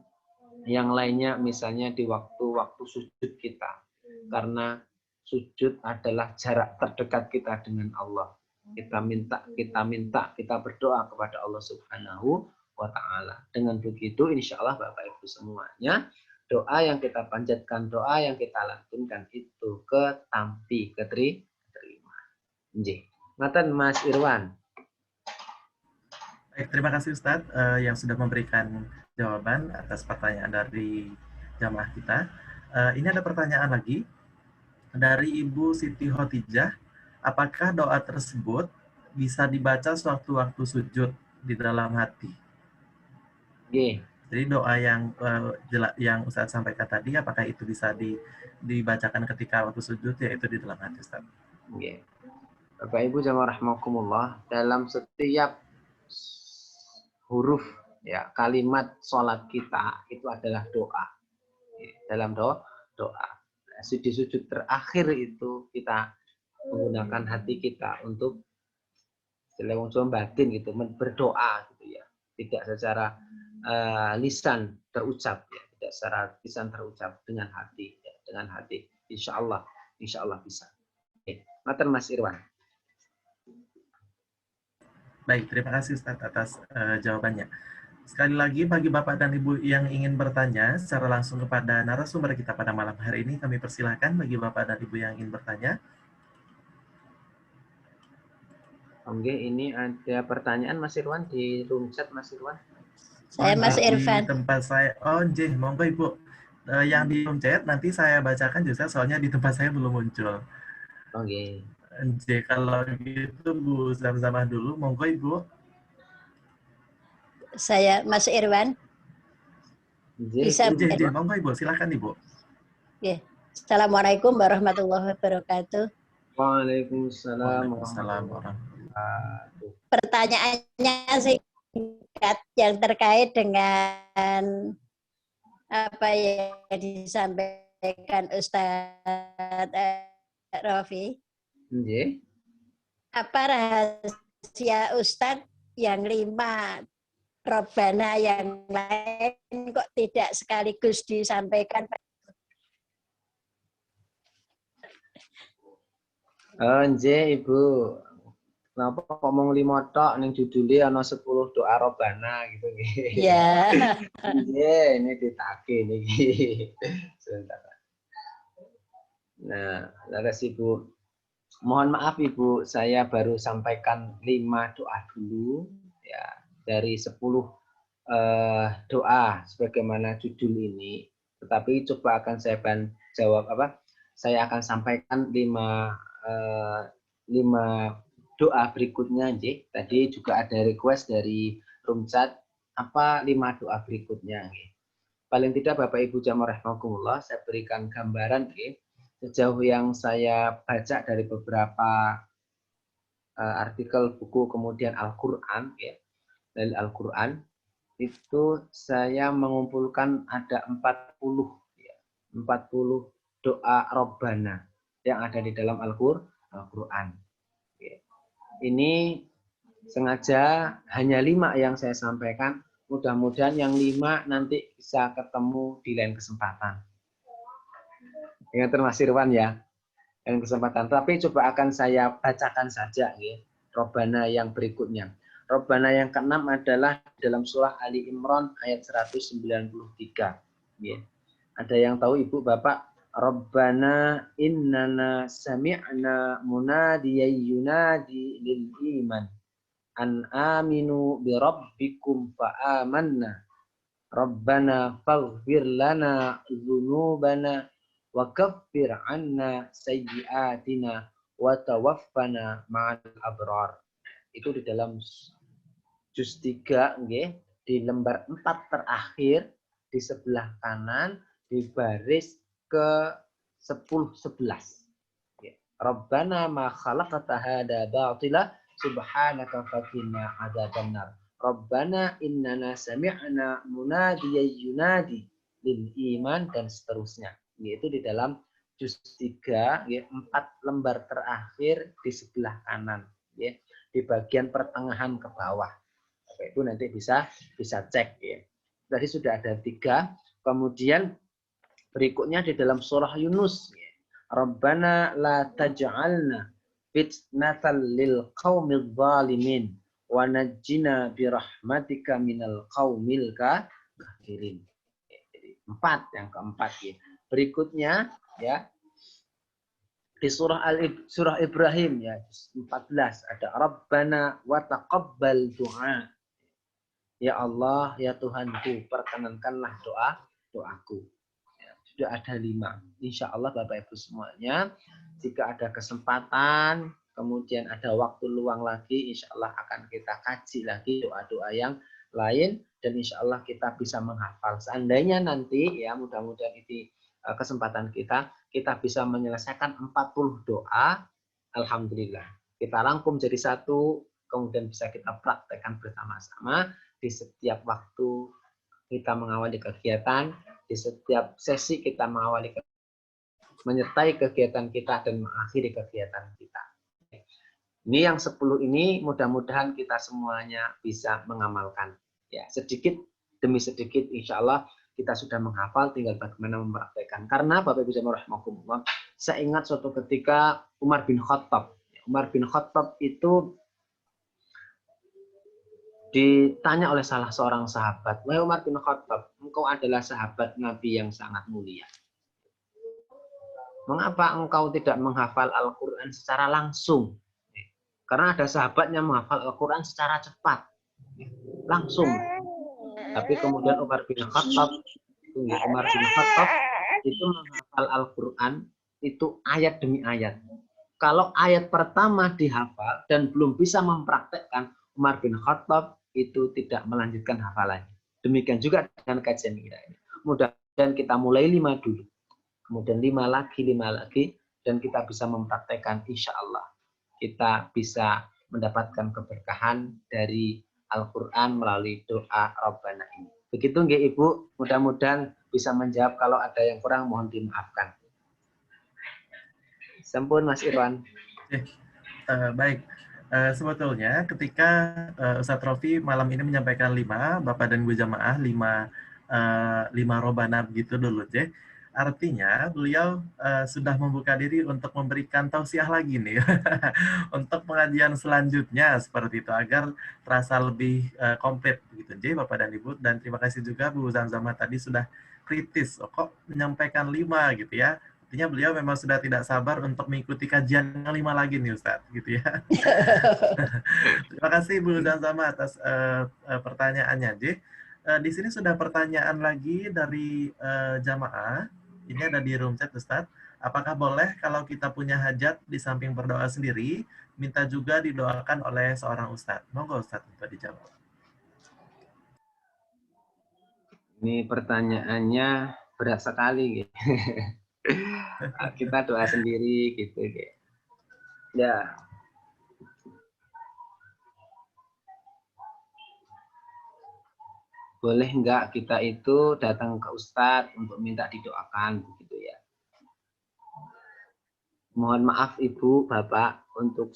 yang lainnya misalnya di waktu-waktu sujud kita, karena sujud adalah jarak terdekat kita dengan Allah. Kita minta, kita berdoa kepada Allah Subhanahu wa ta'ala. Dengan begitu insya Allah Bapak Ibu semuanya, doa yang kita panjatkan, doa yang kita lantunkan itu ketampi, keterima. Nggih. Ngaten Mas Irwan. Baik, terima kasih Ustadz yang sudah memberikan jawaban atas pertanyaan dari jamaah kita. Ini ada pertanyaan lagi dari Ibu Siti Khotijah. Apakah doa tersebut bisa dibaca sewaktu-waktu sujud di dalam hati? Nggih. Jadi doa yang Ustadz sampaikan tadi, apakah itu bisa dibacakan ketika waktu sujud, yaitu di dalam hati, Ustadz? Nggih. Bapak Ibu jamaah rahimakumullah, dalam setiap huruf ya kalimat sholat kita itu adalah doa. Dalam doa. Di sujud terakhir itu kita menggunakan hati kita untuk batin gitu, berdoa gitu ya. Tidak secara lisan terucap ya, tidak secara lisan terucap, dengan hati ya, dengan hati. Insya Allah bisa. Oke, matur Mas Irwan. Baik, terima kasih Ustadz atas jawabannya. Sekali lagi bagi Bapak dan Ibu yang ingin bertanya secara langsung kepada narasumber kita pada malam hari ini, kami persilahkan bagi Bapak dan Ibu yang ingin bertanya. Oke, ini ada pertanyaan Mas Irwan di room chat Mas Irwan. Saya Mas Irfan. Di tempat saya, nggih, monggo Ibu. Yang di room chat nanti saya bacakan juga, soalnya di tempat saya belum muncul. Oke. Nggih, kalau gitu Bu Zamzamah dulu, monggo Ibu. Saya Mas Irwan. Bisa. Nggih, monggo Ibu, silakan Ibu. Ya. Assalamualaikum warahmatullahi wabarakatuh. Waalaikumsalam warahmatullahi wabarakatuh. Pertanyaannya singkat yang terkait dengan apa yang disampaikan Ustadz Rofi. Nggih. Apa rahasia Ustadz yang 5 Robbana yang lain kok tidak sekaligus disampaikan? Nggih Ibu. Kenapa ngomong 5 tok ning judulnya ana 10 doa Robbana gitu nggih. Iya. Nggih, ini ditake niki. Sebentar. Nah, laras Ibu. Mohon maaf Ibu, saya baru sampaikan 5 doa dulu ya, dari 10 doa sebagaimana judul ini. Tetapi coba akan saya jawab saya akan sampaikan 5 doa berikutnya nggih. Tadi juga ada request dari room chat apa 5 doa berikutnya nggih. Paling tidak Bapak Ibu jamaah rahimakumullah, saya berikan gambaran nggih. Sejauh yang saya baca dari beberapa artikel buku kemudian Al-Qur'an ya. Dari Al-Qur'an itu saya mengumpulkan ada 40 ya, 40 doa Robbana yang ada di dalam Al-Qur'an. Ini sengaja hanya 5 yang saya sampaikan. Mudah-mudahan yang 5 nanti bisa ketemu di lain kesempatan. Ingat Mas Irwan ya, lain kesempatan. Tapi coba akan saya bacakan saja ya, Robbana yang berikutnya. Robbana yang ke-6 adalah dalam surah Ali Imran ayat 193. Ya. Ada yang tahu Ibu Bapak? Rabbana innana sami'na munadiyan yunadi lil iman an aminu bi rabbikum fa amanna. Rabbana faghfir lana dzunubana wa kaffir 'anna sayyi'atina wa tawaffana ma'al abrar. Itu di dalam juz 3 nggih, di lembar 4 terakhir di sebelah kanan di baris ke 10-11. Rabbana ma khalaqta hada batila subhanaka faqina adzabannar. Rabbana innana sami'na munadiyan yunadi lil iman dan seterusnya. Yaitu di dalam juz 3 ya, 4 lembar terakhir di sebelah kanan ya, di bagian pertengahan ke bawah. Itu nanti bisa cek ya. Tadi sudah ada 3, kemudian berikutnya di dalam surah Yunus ya. Rabbana la taj'alna fitnatan lil qaumidz zalimin wa najjina bi rahmatika minal qaumil kafirin. Jadi 4 yang keempat ya. Berikutnya ya di surah Ibrahim ya 14 ada Rabbana wa taqabbal du'a. Ya Allah, ya Tuhanku, perkenankanlah doaku. Ya, sudah ada 5. Insya Allah Bapak Ibu semuanya, jika ada kesempatan, kemudian ada waktu luang lagi, insya Allah akan kita kaji lagi doa-doa yang lain, dan insya Allah kita bisa menghafal. Seandainya nanti, ya mudah-mudahan ini kesempatan kita bisa menyelesaikan 40 doa, alhamdulillah. Kita rangkum jadi satu, kemudian bisa kita praktekkan bersama-sama. Di setiap waktu kita mengawali kegiatan, di setiap sesi kita mengawali menyertai kegiatan kita dan mengakhiri kegiatan kita. Ini yang 10 ini mudah-mudahan kita semuanya bisa mengamalkan. Ya, sedikit demi sedikit insya Allah kita sudah menghafal, tinggal bagaimana mempraktekkan. Karena Bapak Ibu jemaah rahimakumullah, saya ingat suatu ketika Umar bin Khattab. Umar bin Khattab itu ditanya oleh salah seorang sahabat, "Wahai Umar bin Khattab, engkau adalah sahabat Nabi yang sangat mulia. Mengapa engkau tidak menghafal Al-Quran secara langsung?" Karena ada sahabat yang menghafal Al-Quran secara cepat, langsung. Tapi kemudian Umar bin Khattab itu menghafal Al-Quran itu ayat demi ayat. Kalau ayat pertama dihafal dan belum bisa mempraktekkan, Umar bin Khattab itu tidak melanjutkan hafalannya. Demikian juga dengan kajian kita ini. Mudah-mudahan kita mulai 5 dulu. Kemudian 5 lagi, dan kita bisa mempraktekkan, insya Allah. Kita bisa mendapatkan keberkahan dari Al-Quran melalui doa Rabbana ini. Begitu nggih Ibu, mudah-mudahan bisa menjawab. Kalau ada yang kurang mohon dimaafkan. Sampun Mas Irwan. Baik. Sebetulnya ketika Ustadz Rofi malam ini menyampaikan 5, Bapak dan Ibu jamaah 5 robana begitu dulu, Jeh. Artinya beliau sudah membuka diri untuk memberikan tausiah lagi nih untuk pengajian selanjutnya seperti itu agar terasa lebih komplit begitu, Jeh, Bapak dan Ibu. Dan terima kasih juga Bu Zamzama tadi sudah kritis, kok menyampaikan 5 gitu ya. Artinya beliau memang sudah tidak sabar untuk mengikuti kajian yang 5 lagi nih Ustadz, gitu ya. Terima kasih Bu Zamzama atas pertanyaannya, J. Di sini sudah pertanyaan lagi dari jamaah. Ini ada di room chat Ustadz. Apakah boleh kalau kita punya hajat di samping berdoa sendiri, minta juga didoakan oleh seorang Ustadz? Monggo Ustadz untuk dijawab. Ini pertanyaannya berat sekali gitu. Kita doa sendiri gitu. Ya. Boleh enggak kita itu datang ke Ustadz untuk minta didoakan begitu ya. Mohon maaf Ibu, Bapak, untuk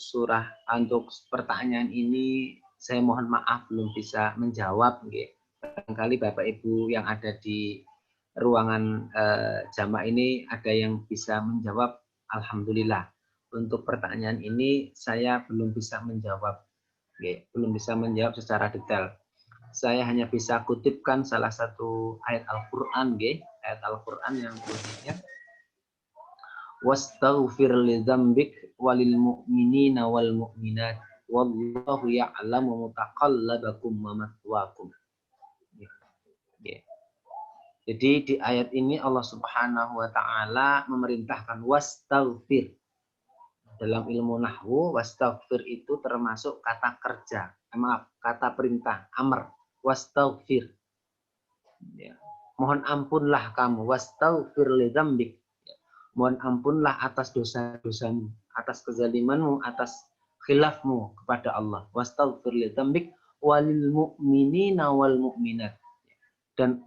pertanyaan ini saya mohon maaf belum bisa menjawab nggih. Barangkali Bapak Ibu yang ada di ruangan jamaah ini ada yang bisa menjawab, alhamdulillah. Untuk pertanyaan ini saya belum bisa menjawab, belum bisa menjawab secara detail. Saya hanya bisa kutipkan salah satu ayat Al-Quran, ayat Al-Quran yang bunyinya wastaghfir li dzambik walil mu'minina wal mu'minat wallahu ya'lamu mutaqallabakum wa mathwaakum. Jadi di ayat ini Allah Subhanahu wa taala memerintahkan wastaghfir. Dalam ilmu nahwu, wastaghfir itu termasuk kata kerja. Kata perintah, amr. Wastaghfir. Ya. Mohon ampunlah kamu. Wastaghfir li dzambik. Ya. Mohon ampunlah atas dosa-dosamu, atas kezalimanmu, atas khilafmu kepada Allah. Wastaghfir li dzambik walil mu'minina wal mu'minat. Dan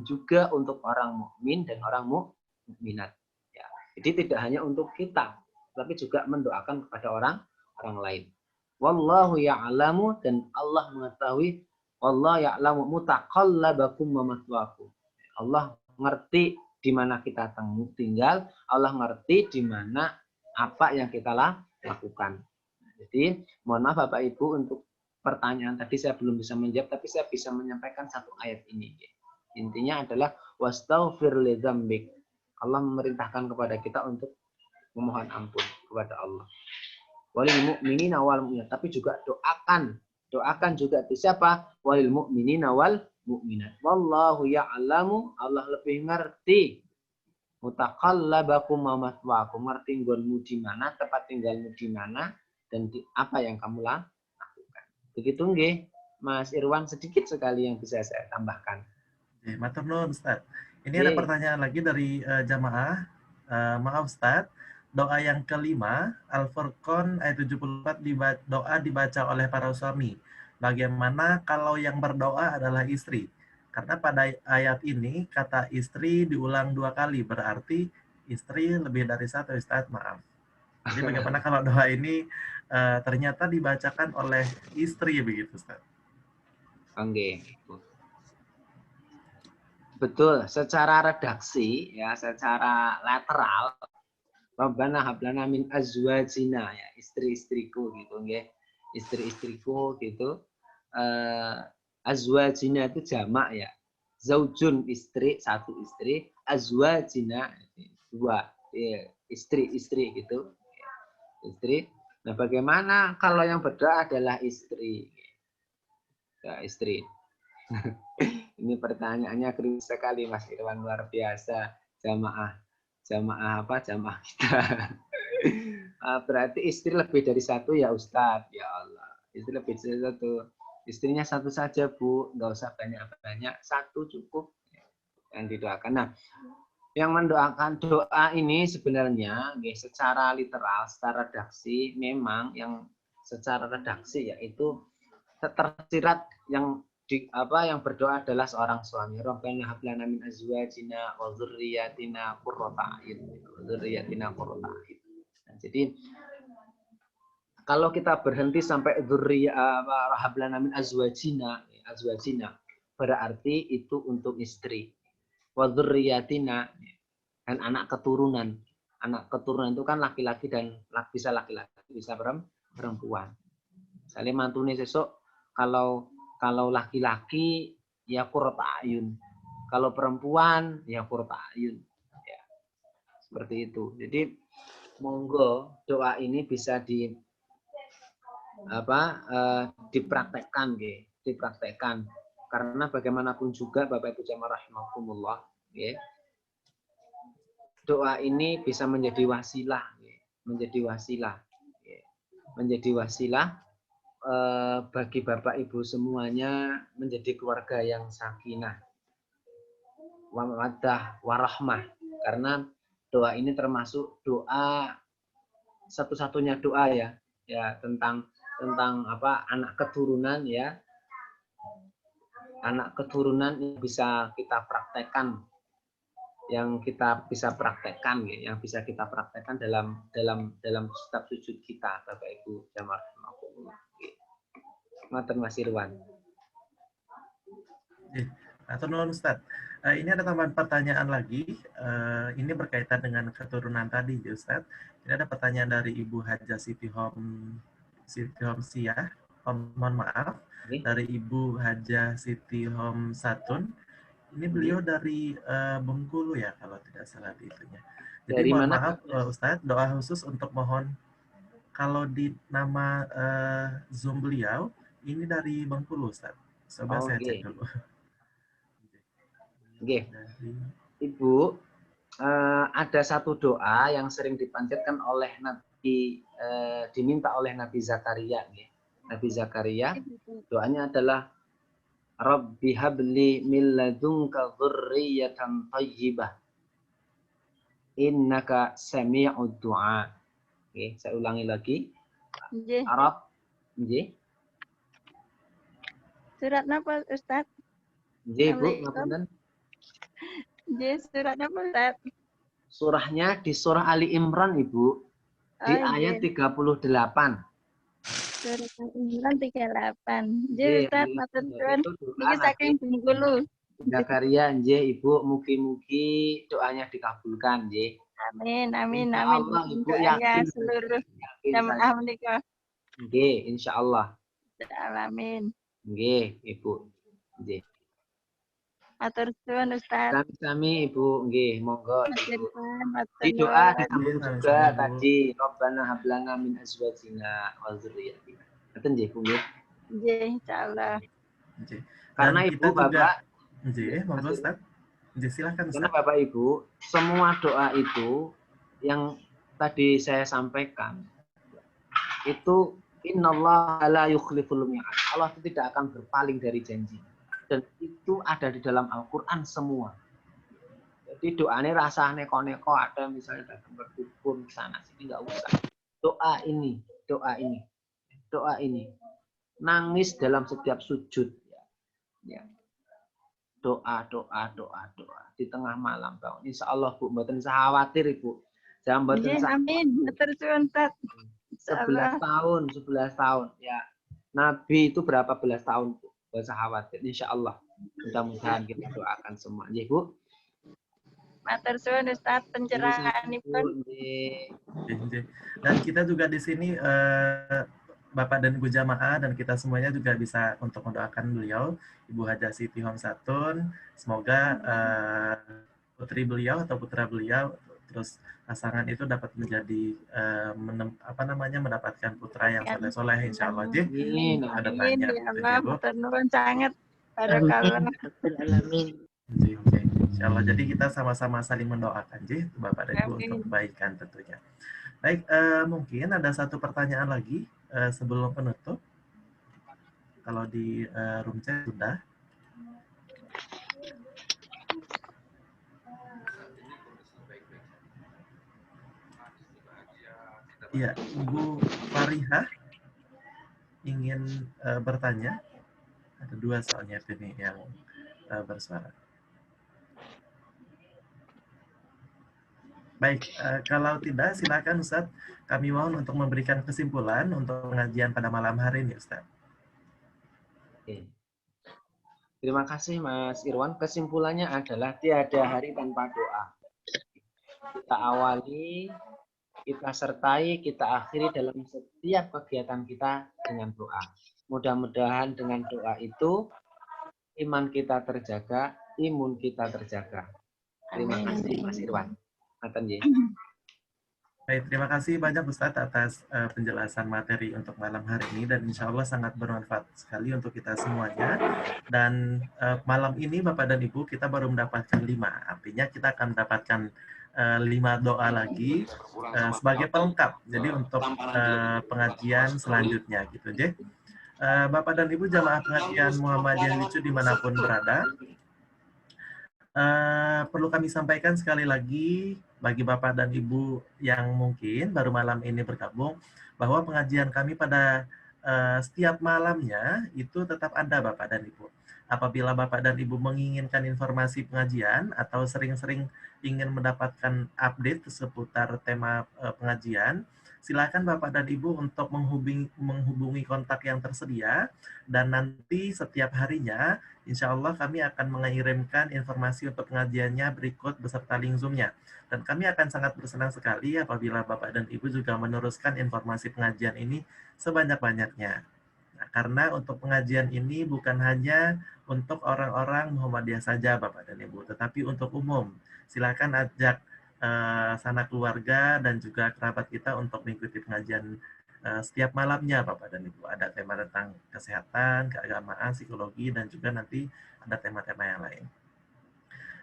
juga untuk orang mukmin dan orang mukminat. Ya. Jadi tidak hanya untuk kita, tapi juga mendoakan kepada orang lain. Wallahu ya'lamu, dan Allah mengetahui. Wallahu ya'lamu mutaqallabakum wa mathwaakum. Allah ngerti di mana kita tinggal. Allah ngerti di mana apa yang kita lakukan. Jadi mohon maaf Bapak Ibu untuk pertanyaan tadi saya belum bisa menjawab, tapi saya bisa menyampaikan satu ayat ini. Intinya adalah wastaghfir li dzambik. Allah memerintahkan kepada kita untuk memohon ampun kepada Allah. Walil mu'minina wal mu'minat, tapi juga doakan juga itu siapa? Walil mu'minina wal mu'minat. Wallahu ya'lamu, Allah lebih ngerti. Mutaqallabakum wa mathwaakum, ngerti nggonmu di mana, tempat tinggalmu di mana, dan apa yang kamu lakukan. Begitu nggih, Mas Irwan, sedikit sekali yang bisa saya tambahkan. Oke, matur nuwun Ustaz. Ini ada pertanyaan lagi dari jamaah. Maaf Ustaz, doa yang kelima, Al-Furqan ayat 74, doa dibaca oleh para suami. Bagaimana kalau yang berdoa adalah istri? Karena pada ayat ini kata istri diulang 2 kali, berarti istri lebih dari 1, Ustaz, maaf. Jadi bagaimana kalau doa ini ternyata dibacakan oleh istri begitu, Ustaz? Oke. Betul, secara redaksi ya, secara lateral, Rabbana hablana min azwajina, ya, istri-istriku gitu nggih. Istri-istriku gitu. Azwajina itu jamak ya. Zaujun istri, satu istri, azwajina 2, istri-istri gitu. Istri. Nah, bagaimana kalau yang berdoa adalah istri? Ya, istri. Ini pertanyaannya kritis sekali Mas Irwan, luar biasa. Jamaah kita. Berarti istri lebih dari 1 ya Ustadz. Ya Allah, istri lebih dari 1. Istrinya 1 saja Bu, nggak usah banyak-banyak, 1 cukup yang didoakan. Nah, yang mendoakan doa ini sebenarnya secara literal, secara redaksi, memang yang secara redaksi yaitu tersirat yang yang berdoa adalah seorang suami. Rabbana hab lana min azwajina wa dzurriyyatina qurrata a'yun. Nah, jadi kalau kita berhenti sampai hab lana min azwajina, berarti itu untuk istri. Wa dzurriyyatina, dan anak keturunan. Anak keturunan itu kan laki-laki dan bisa laki-laki, bisa perempuan. Misalnya mantune sesuk kalau laki-laki ya qurrata a'yun. Kalau perempuan ya qurrata a'yun. Ya. Seperti itu. Jadi monggo doa ini bisa dipraktekkan dipraktekkan. Karena bagaimanapun juga Bapak Ibu jamaah rahimakumullah, doa ini bisa menjadi wasilah, menjadi wasilah bagi Bapak Ibu semuanya menjadi keluarga yang sakinah, wa mawaddah, warahmah. Karena doa ini termasuk doa satu-satunya doa ya tentang anak keturunan ya. Anak keturunan yang bisa kita praktekkan, yang bisa kita praktekkan dalam setiap sujud kita, Bapak Ibu jamaah rahimakumullah. Matur Mas Irwan. Matur nuwun Ustaz. Ini ada tambahan pertanyaan lagi. Ini berkaitan dengan keturunan tadi, Ustaz. Ini ada pertanyaan dari Ibu Haja Siti Homsiah. Mohon maaf. Dari Ibu Haja Siti Hom Satun. Ini beliau dari Bengkulu ya, kalau tidak salah di itunya. Jadi dari mohon mana, maaf Ustadz, doa khusus untuk mohon kalau di nama Zoom beliau ini dari Bengkulu Ustadz. Coba saya cek dulu. Ibu, ada satu doa yang sering dipanjatkan oleh Nabi, diminta oleh Nabi Zakaria. Nabi Zakaria, doanya adalah Rabbi habli min ladunka dzurriyyatan thayyibah innaka sami'ud du'a. Oke, saya ulangi lagi. Arab, nggih. Surat napa Ustaz? Nggih, Bu, ngapunten. Nggih, surat napa Ustaz? Surahnya di surah Ali Imran, Ibu. Di ayat 38. Surat Al-Imran 38. Nggih Ustaz, matur nuwun. Niki saking Bengkulu. Zakaria nggih Ibu, mugi-mugi doanya dikabulkan nggih. Amin, amin, Insya amin. Allah, Ibu Doanya yakin seluruh jamaah menika. Nggih, insyaallah. alamin. Nggih, Ibu. Nggih. Matur suwun Ustaz. Sami-sami Ibu, nggih, monggo Ibu. Panjenengan, matur Di doa nuwun. disambung Iya, juga sama-sama, Bu. tadi Rabbana hab lana min azwajina wa dzurriyyatina. Ngoten nggih, Bu nggih. Nggih, insyaallah. Nggih. Dan Karena kita Ibu, juga, Bapak, nggih, monggo Ustaz. Nggih, silakan karena Ustaz. Bapak Ibu, semua doa itu yang tadi saya sampaikan itu innallaha la yukhliful mi'ad. Allah itu tidak akan berpaling dari janji. Dan itu ada di dalam Al-Qur'an semua. Jadi doanya rasa neko-neko ada misalnya datang berdukun ke sana sini nggak usah. Doa ini, doa ini. Nangis dalam setiap sujud. Ya. Doa di tengah malam bangun. Insya Allah Bu, mboten usah khawatir Ibu. Jangan mboten Nggih, usah amin. Matur suwun Ustaz. 11 tahun ya. Nabi itu berapa belas tahun Bu? Nggak usah khawatir. Insya Allah. Mudah-mudahan kita doakan semua. Nggih Bu. Matur suwun Ustaz pencerahanipun. Nggih. Dan kita juga di sini Bapak dan Ibu jamaah dan kita semuanya juga bisa untuk mendoakan beliau, Ibu Hajah Siti Homsatun. Semoga putri beliau atau putra beliau terus pasangan itu dapat menjadi mendapatkan putra yang soleh-soleh insya Allah aja Amin. untuk Amin kedepannya ya gitu Allah. ya Bu. Matur nuwun sangat. Barakallah. Oke. Insya Allah jadi kita sama-sama saling mendoakan Ji, Bapak dan Ibu untuk Amin. kebaikan tentunya. Baik, mungkin ada satu pertanyaan lagi sebelum penutup. Kalau di room chat sudah. Iya, Ibu Farihah ingin bertanya. Ada dua soalnya ini yang bersuara. Baik, kalau tidak silakan Ustadz, kami mohon untuk memberikan kesimpulan untuk pengajian pada malam hari ini Ustadz. Oke. Terima kasih Mas Irwan. Kesimpulannya adalah tiada hari tanpa doa. Kita awali, kita sertai, kita akhiri dalam setiap kegiatan kita dengan doa. Mudah-mudahan dengan doa itu iman kita terjaga, imun kita terjaga. Terima kasih Mas Irwan. Baik, terima kasih banyak Ustadz atas penjelasan materi untuk malam hari ini dan insya Allah sangat bermanfaat sekali untuk kita semuanya. Dan malam ini Bapak dan Ibu kita baru mendapatkan 5, artinya kita akan mendapatkan 5 doa lagi sebagai pelengkap. Jadi untuk pengajian selanjutnya gitu deh. Bapak dan Ibu jamaah pengajian Muhammadiyah Lucu dimanapun berada. Perlu kami sampaikan sekali lagi bagi Bapak dan Ibu yang mungkin baru malam ini bergabung, bahwa pengajian kami pada setiap malamnya itu tetap ada Bapak dan Ibu. Apabila Bapak dan Ibu menginginkan informasi pengajian atau sering-sering ingin mendapatkan update seputar tema pengajian, silakan Bapak dan Ibu untuk menghubungi kontak yang tersedia dan nanti setiap harinya insya Allah kami akan mengirimkan informasi untuk pengajiannya berikut beserta link Zoom-nya. Dan kami akan sangat bersenang sekali apabila Bapak dan Ibu juga meneruskan informasi pengajian ini sebanyak-banyaknya. Nah, karena untuk pengajian ini bukan hanya untuk orang-orang Muhammadiyah saja Bapak dan Ibu, tetapi untuk umum. Silakan ajak sanak keluarga dan juga kerabat kita untuk mengikuti pengajian setiap malamnya Bapak dan Ibu. Ada tema tentang kesehatan, keagamaan, psikologi, dan juga nanti ada tema-tema yang lain.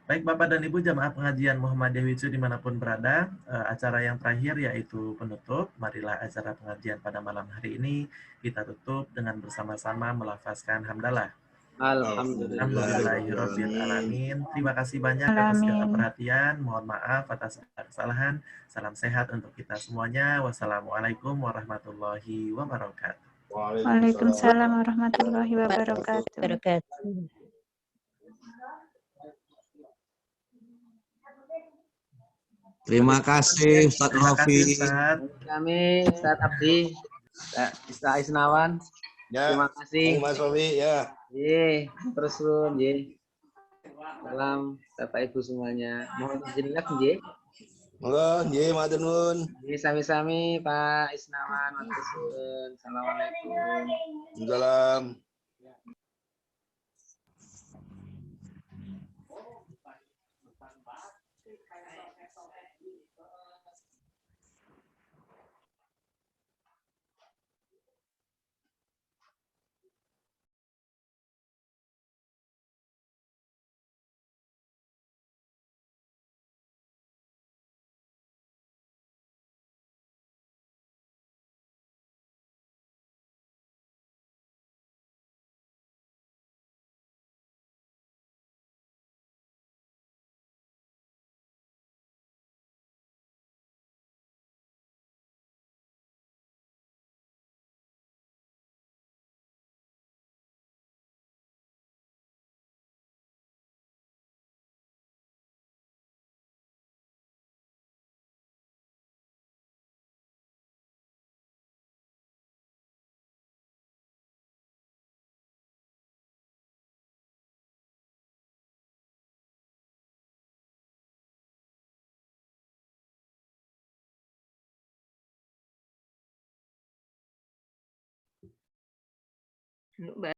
Baik Bapak dan Ibu jamaah pengajian Muhammadiyah Wicu dimanapun berada, acara yang terakhir yaitu penutup. Marilah acara pengajian pada malam hari ini kita tutup dengan bersama-sama melafazkan hamdalah. Alhamdulillahirrabbilalamin. Terima kasih banyak atas segala perhatian. Mohon maaf atas segala kesalahan. Salam sehat untuk kita semuanya. Wassalamualaikum warahmatullahi wabarakatuh. Waalaikumsalam warahmatullahi wabarakatuh. Terima kasih Ustaz Novi. Kami Ustaz Abdi, Ustaz Isnawan. Terima kasih Mas Novi ya. Terus Salam Bapak Ibu semuanya. Mohon izin nggih. Monggo, nggih matur nuwun. Nggih, sami-sami Pak Isnawan, matur suwun. Assalamualaikum. Salam. Mbak